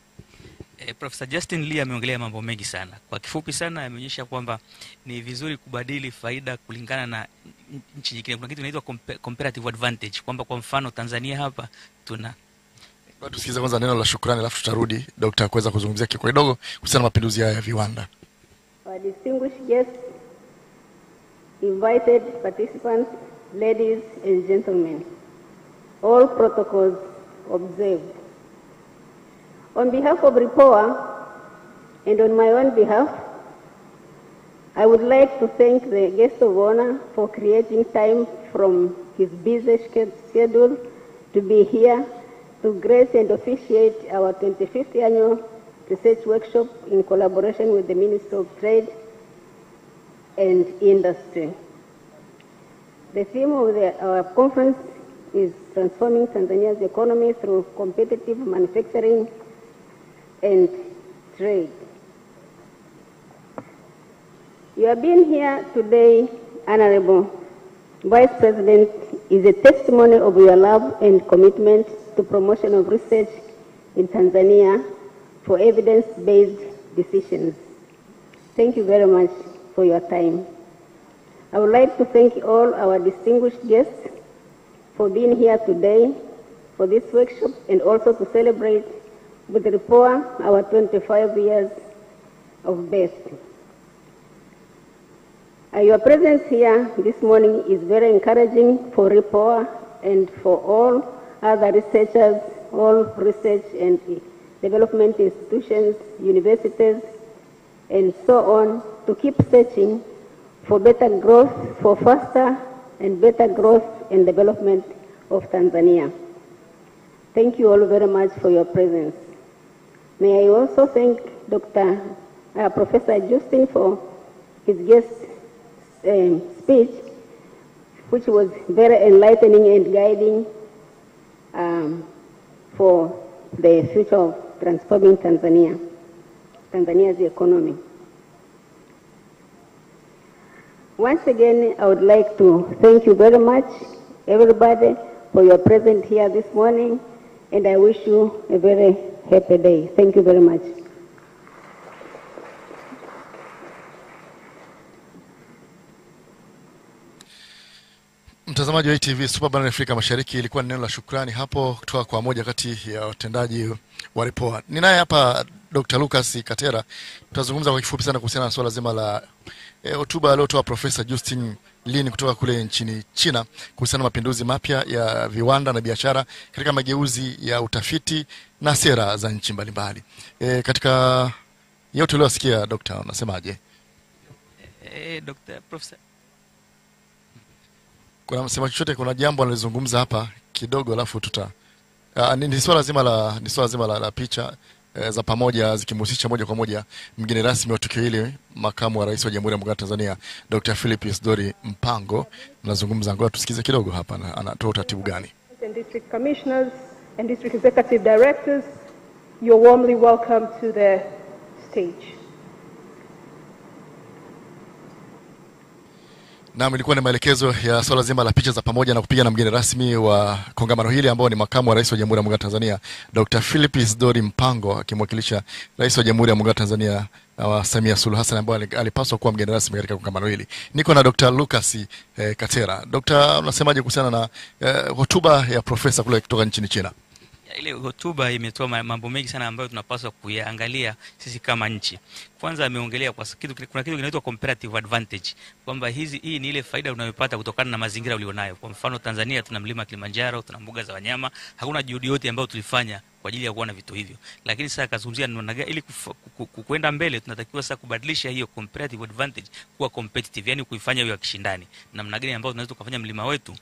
Professor Justin Lee ameongelea mambo mengi sana. Kwa kifupi sana ameonyesha kwamba ni vizuri kubadili faida kulingana na nchi nyingine. Kuna kitu kinaitwa comparative advantage, kwamba kwa mfano Tanzania hapa tuna. Tusikize kwanza neno la shukrani alafu tutarudi daktari kuweza kuzungumzia kidogo kuhusiana na mapinduzi haya ya viwanda. Our distinguished guests, invited participants, ladies and gentlemen, all protocols observed. On behalf of REPOA and on my own behalf, I would like to thank the guest of honor for creating time from his busy schedule to be here to grace and officiate our 25th annual research workshop in collaboration with the Ministry of Trade and Industry. The theme of our conference is transforming Tanzania's economy through competitive manufacturing and trade. You have been here today, Honorable Vice President, is a testimony of your love and commitment to promotion of research in Tanzania for evidence-based decisions. Thank you very much for your time. I would like to thank all our distinguished guests for being here today for this workshop and also to celebrate with REPOA our 25 years of birth. Your presence here this morning is very encouraging for REPOA and for all other researchers, all research and development institutions, universities, and so on, to keep searching for better growth, for faster and better growth and development of Tanzania. Thank you all very much for your presence. May I also thank Professor Justin for his guest speech, which was very enlightening and guiding for the future of transforming Tanzania's economy. Once again, I would like to thank you very much, everybody, for your presence here this morning, and I wish you a very happy day. Thank you very much. Mtazamaji wa ITV Super Barani Afrika Mashariki, ilikuwa neno la shukrani hapo kutoka kwa moja kati ya watendaji wa REPOA. Ninaye hapa Dr. Lucas Katera. Tutazungumza kwa kifupi sana kuhusiana na swala zima la hotuba aliyotoa Profesa Justin Lin kutoka kule nchini China kuhusiana na mapinduzi mapya ya viwanda na biashara katika mageuzi ya utafiti na sera za nchi mbalimbali. Katika yote uliyosikia Dr. unasemaje? Dr. Professor, kuna msema chochote, kuna jambo analizungumza hapa kidogo alafu ni swala zima la picha za pamoja zikimhusisha moja kwa moja mgeni rasmi wa tukio hili, makamu wa rais wa Jamhuri ya Muungano wa Tanzania Dr. Philip Isdori Mpango. Tunazungumza, ngoja tusikize kidogo hapa na anatoa utaratibu gani. And district commissioners and district executive directors, you're warmly welcome to the stage. Na ilikuwa ni maelekezo ya swala zima la picha za pamoja na kupiga na mgeni rasmi wa kongamano hili ambao ni makamu wa rais wa Jamhuri ya Muungano wa Tanzania Dr. Philip Isdori Mpango akimwakilisha rais wa Jamhuri ya Muungano wa Tanzania Samia Suluhu Hassan ambaye alipaswa kuwa mgeni rasmi katika kongamano hili. Niko na Dr. Lucas Katera. Dr. unasemaje kuhusiana na hotuba ya profesa kule kutoka nchini China? Ile hotuba imetoa mambo mengi sana ambayo tunapaswa kuyaangalia sisi kama nchi. Kwanza ameongelea kuna kitu kinaitwa comparative advantage, kwamba hii ni ile faida unayopata kutokana na mazingira ulionayo. Kwa mfano Tanzania tuna mlima Kilimanjaro, tuna mbuga za wanyama, hakuna juhudi yote ambayo tulifanya kwa ajili ya kuona vitu hivyo. Lakini sasa akazungumzia ili kuenda mbele tunatakiwa sasa kubadilisha hiyo comparative advantage kuwa competitive, yani kuifanya hiyo kishindani. Namna gani ambayo tunaweza kufanya mlima wetu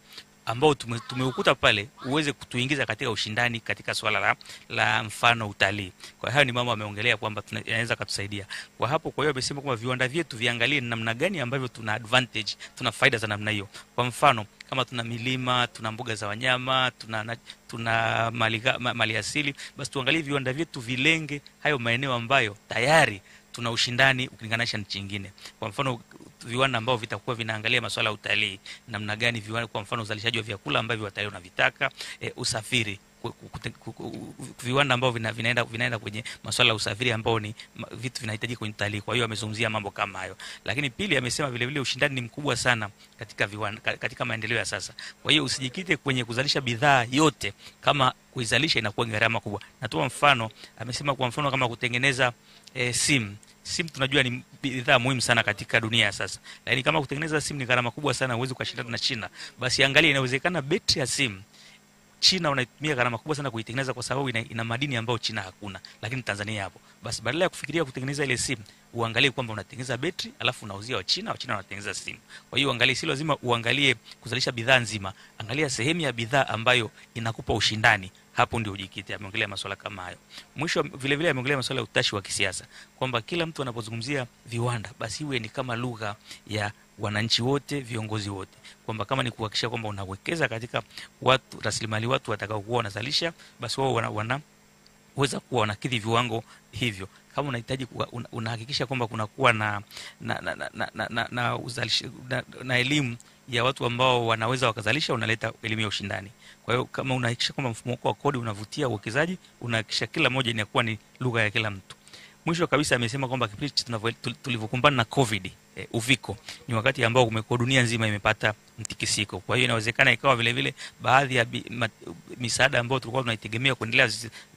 ambao tumeukuta pale uweze kutuingiza katika ushindani katika swala la mfano utalii. Kwa hiyo ni mambo ameongelea kwamba tunaweza kutusaidia kwa hapo. Kwa hiyo amesema kwamba viwanda vyetu viangalie namna gani ambavyo tuna advantage, tuna faida za namna hiyo. Kwa mfano kama tuna milima, tuna mbuga za wanyama, tuna mali asili, basi tuangalie viwanda vyetu vilenge hayo maeneo ambayo tayari tuna ushindani ukilinganisha nchi nyingine. Kwa mfano viwanda ambao vitakuwa vinaangalia masuala ya utalii, namna gani viwanda, kwa mfano uzalishaji wa vyakula ambavyo watalii wanavitaka, usafiri, viwanda ambao vinaenda kwenye masuala ya usafiri ambao ni vitu vinahitaji kwenye utalii. Kwa hiyo amezungumzia mambo kama hayo. Lakini pili amesema vile vile ushindani ni mkubwa sana katika viwanda, katika maendeleo ya sasa. Kwa hiyo usijikite kwenye kuzalisha bidhaa yote, kama kuizalisha inakuwa gharama kubwa. Natoa mfano, amesema kwa mfano kama kutengeneza simu tunajua ni bidhaa muhimu sana katika dunia ya sasa. Lakini kama kutengeneza simu ni gharama kubwa sana, huwezi kushindana na China. Basi angalia, inawezekana betri ya simu China wanaitumia gharama kubwa sana kuitengeneza kwa sababu ina madini ambayo China hakuna, lakini Tanzania hapo. Basi badala ya kufikiria kutengeneza ile simu, uangalie kwamba unatengeneza betri alafu unauzia wa China wanatengeneza simu. Kwa hiyo angalia, si lazima uangalie kuzalisha bidhaa nzima, angalia sehemu ya bidhaa ambayo inakupa ushindani, hapo ndio ujikite. Ameongelea masuala kama hayo. Mwisho vile vile ameongelea masuala ya utashi wa kisiasa, kwamba kila mtu anapozungumzia viwanda basi iwe ni kama lugha ya wananchi wote, viongozi wote, kwamba kama ni kuhakikisha kwamba unawekeza katika watu, rasilimali watu watakao kuwa wanazalisha, basi wao wanaweza kuwa wanakidhi viwango hivyo. Kama unahitaji unahakikisha kwamba kuna kuwa na elimu ya watu ambao wanaweza wakazalisha, unaleta elimu ya ushindani. Kwa hiyo kama unahakikisha kwamba mfumo wa kodi unavutia uwekezaji, unahakikisha kila moja inakuwa ni lugha ya kila mtu. Mwisho kabisa amesema kwamba kipindi tulivyokumbana na COVID, uviko, ni wakati ambao umekuwa dunia nzima imepata mtikisiko. Kwa hiyo inawezekana ikawa vile vile baadhi ya misaada ambayo tulikuwa tunaitegemea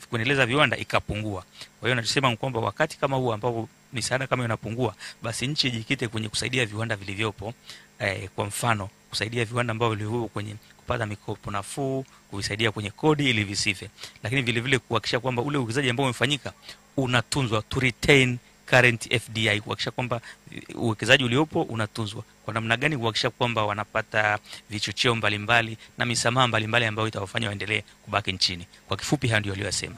kuendeleza viwanda ikapungua. Kwa hiyo nasema kwamba wakati kama huu ambapo misaada kama inapungua, basi nchi ijikite kwenye kusaidia viwanda vilivyopo. Kwa mfano kusaidia viwanda ambavyo vilivyo kwenye kupata mikopo nafuu, kuvisaidia kwenye kodi ili visife, lakini vile vile kuhakikisha kwamba ule uwekezaji ambao umefanyika unatunzwa, to retain current FDI, kuhakikisha kwamba uwekezaji uliopo unatunzwa. Kwa namna gani? Kuhakikisha kwamba wanapata vichocheo mbalimbali na misamaha mbalimbali ambayo itawafanya waendelee kubaki nchini. Kwa kifupi hayo ndio aliyosema.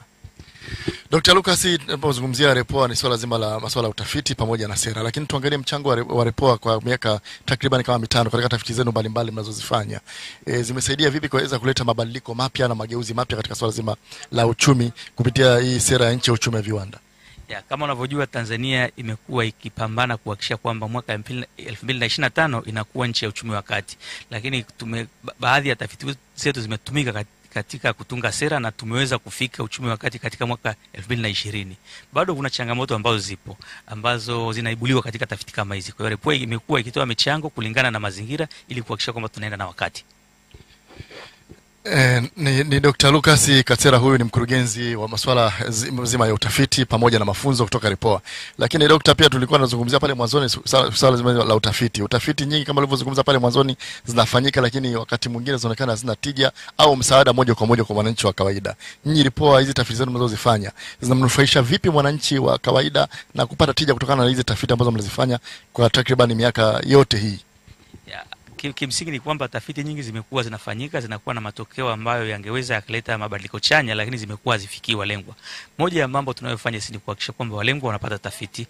Dr. Lucas, tunapozungumzia REPOA ni swala zima la masuala ya utafiti pamoja na sera, lakini tuangalie mchango wa REPOA kwa miaka takriban kama 5 katika tafiti zenu mbalimbali mnazozifanya. Zimesaidia vipi kuweza kuleta mabadiliko mapya na mageuzi mapya katika swala zima la uchumi kupitia hii sera ya nchi ya uchumi wa viwanda? Kama unavyojua Tanzania imekuwa ikipambana kuhakikisha kwamba mwaka 2025 inakuwa nchi ya uchumi wa kati, lakini baadhi ya tafiti zetu zimetumika katika kutunga sera na tumeweza kufika uchumi wa kati katika mwaka 2020. Bado kuna changamoto ambazo zipo, ambazo zinaibuliwa katika tafiti kama hizi. Kwa hiyo REPOA imekuwa ikitoa michango kulingana na mazingira ili kuhakikisha kwamba tunaenda na wakati. Ni Dr. Lucas Katera, huyu ni mkurugenzi wa masuala zima ya utafiti pamoja na mafunzo kutoka REPOA. Lakini Dr. pia tulikuwa tunazungumzia pale mwanzoni swala zima la utafiti. Utafiti nyingi kama ulivyozungumza pale mwanzoni zinafanyika, lakini wakati mwingine zinaonekana hazina tija au msaada moja kwa moja kwa mwananchi wa kawaida. Nyinyi REPOA, hizi tafiti zenu mnazozifanya zinamnufaisha vipi mwananchi wa kawaida na kupata tija kutokana na hizi tafiti ambazo mnazifanya kwa takriban miaka yote hii? Kimsingi ni kwamba tafiti nyingi zimekuwa zinafanyika, zinakuwa na matokeo ambayo yangeweza yakaleta mabadiliko chanya, lakini zimekuwa hazifikii walengwa. Moja ya mambo tunayofanya ni kuhakikisha kwamba walengwa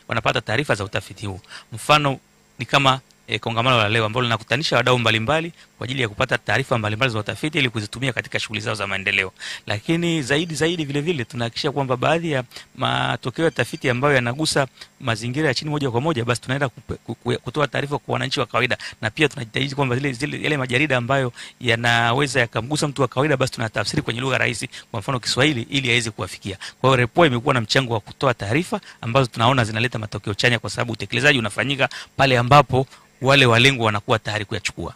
wanapata taarifa za utafiti huu. Mfano ni kama kongamano la leo ambalo linakutanisha wadau mbalimbali kwa ajili ya kupata taarifa mbalimbali za utafiti ili kuzitumia katika shughuli zao za maendeleo. Lakini zaidi vile vile tunahakikisha kwamba baadhi ya matokeo ya tafiti ambayo yanagusa mazingira ya chini moja kwa moja, basi tunaenda kutoa taarifa kwa wananchi wa kawaida, na pia tunajitahidi kwamba yale majarida ambayo yanaweza yakamgusa mtu wa kawaida, basi tunatafsiri kwenye lugha rahisi, kwa mfano Kiswahili, ili aweze kuwafikia. Kwa hiyo REPOA imekuwa na mchango wa kutoa taarifa ambazo tunaona zinaleta matokeo chanya, kwa sababu utekelezaji unafanyika pale ambapo wale walengwa wanakuwa tayari kuyachukua.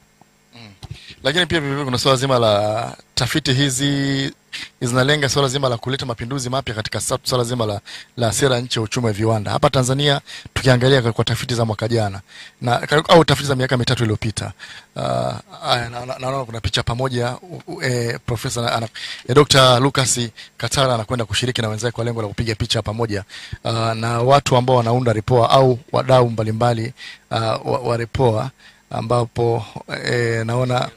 Lakini pia vivyo kuna swala zima la tafiti hizi zinalenga swala zima la kuleta mapinduzi mapya katika swala zima la sera nchi ya uchumi wa viwanda. Hapa Tanzania tukiangalia kwa tafiti za mwaka jana au tafiti za miaka mitatu iliyopita, naona kuna picha pamoja Profesa Dr. Lucas Katara anakwenda kushiriki na wenzake kwa lengo la kupiga picha pamoja na watu ambao wanaunda REPOA au wadau mbalimbali wa REPOA, ambapo naona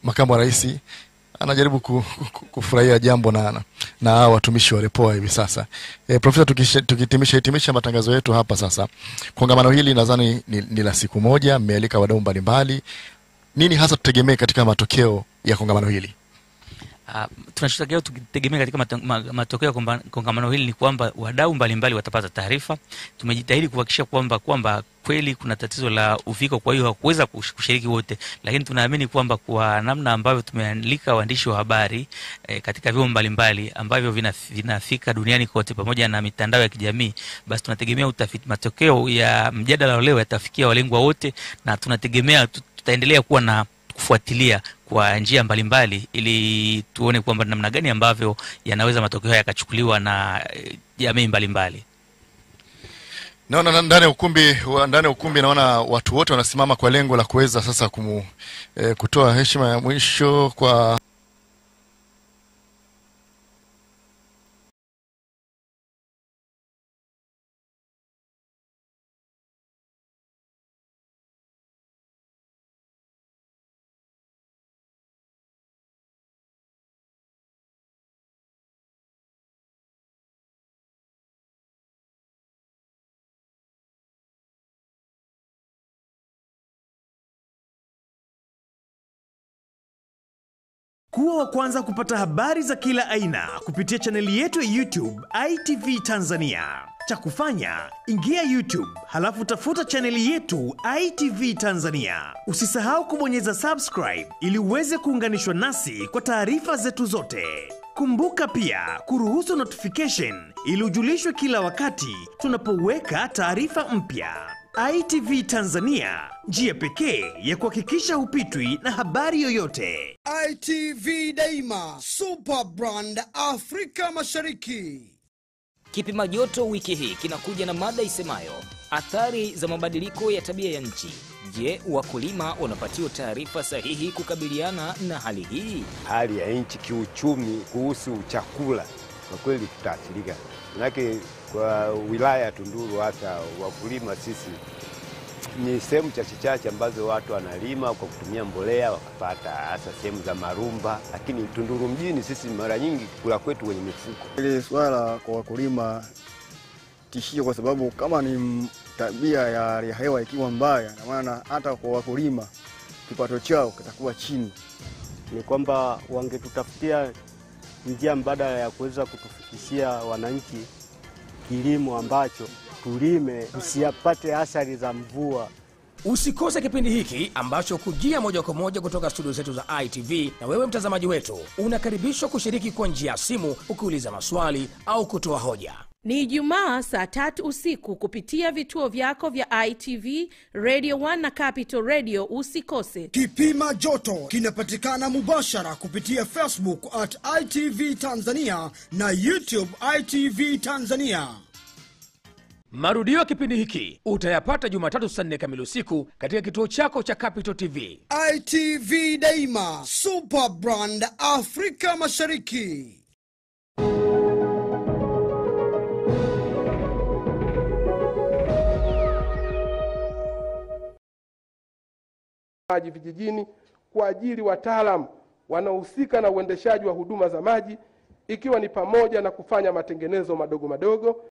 makamu wa rais anajaribu kufurahia jambo na watumishi wa REPOA hivi sasa. Profesa, tukihitimisha matangazo yetu hapa sasa, kongamano hili nadhani ni la siku moja, mmealika wadau mbalimbali. Nini hasa tutegemee katika matokeo ya kongamano hili? Tunachotakiwa tutegemea katika matokeo ya kongamano hili ni kwamba wadau mbalimbali watapata taarifa. Tumejitahidi kuhakikisha kwamba kweli kuna tatizo la uviko, kwa hiyo hakuweza kushiriki wote, lakini tunaamini kwamba kwa namna ambavyo tumealika waandishi wa habari katika vyombo mbalimbali ambavyo vinafika duniani kote pamoja na mitandao ya kijamii, basi tunategemea matokeo ya mjadala leo yatafikia walengwa wote, na tunategemea tutaendelea kuwa na kufuatilia kwa njia mbalimbali ili tuone kwamba namna gani ambavyo yanaweza matokeo yakachukuliwa na jamii mbalimbali. Naona ndani ya ukumbi naona watu wote wanasimama kwa lengo la kuweza sasa kutoa heshima ya mwisho kwa Kuwa wa kwanza kupata habari za kila aina kupitia chaneli yetu ya YouTube ITV Tanzania. Cha kufanya, ingia YouTube, halafu tafuta chaneli yetu ITV Tanzania. Usisahau kubonyeza subscribe ili uweze kuunganishwa nasi kwa taarifa zetu zote. Kumbuka pia kuruhusu notification ili ujulishwe kila wakati tunapoweka taarifa mpya. ITV Tanzania, njia pekee ya kuhakikisha hupitwi na habari yoyote. ITV daima, super brand Afrika Mashariki. Kipima joto wiki hii kinakuja na mada isemayo athari za mabadiliko ya tabia ya nchi. Je, wakulima wanapatiwa taarifa sahihi kukabiliana na hali hii? Hali ya nchi kiuchumi kuhusu chakula kwa kweli tutaathirika. Manake kwa wilaya ya Tunduru hata wakulima sisi ni sehemu chache ambazo watu wanalima kwa kutumia mbolea wakapata, hasa sehemu za Marumba, lakini Tunduru mjini sisi mara nyingi kula kwetu kwenye mifuko. Ile swala kwa wakulima tishio, kwa sababu kama ni tabia ya hewa ikiwa mbaya, na maana hata kwa wakulima kipato chao kitakuwa chini. Ni kwamba wangetutafutia njia mbadala ya kuweza kutufikishia wananchi kilimo ambacho tulime tusipate athari za mvua. Usikose kipindi hiki ambacho kujia moja kwa moja kutoka studio zetu za ITV, na wewe mtazamaji wetu unakaribishwa kushiriki kwa njia ya simu ukiuliza maswali au kutoa hoja. Ni Ijumaa saa 3 usiku kupitia vituo vyako vya ITV, Radio 1 na Capital Radio. Usikose. Kipima joto kinapatikana mubashara kupitia Facebook @ITV Tanzania na YouTube ITV Tanzania. Marudio ya kipindi hiki utayapata Jumatatu saa 4 kamili usiku katika kituo chako cha Capital TV. ITV Daima, Super Brand Afrika Mashariki. Maji vijijini kwa ajili wataalamu wanaohusika na uendeshaji wa huduma za maji, ikiwa ni pamoja na kufanya matengenezo madogo madogo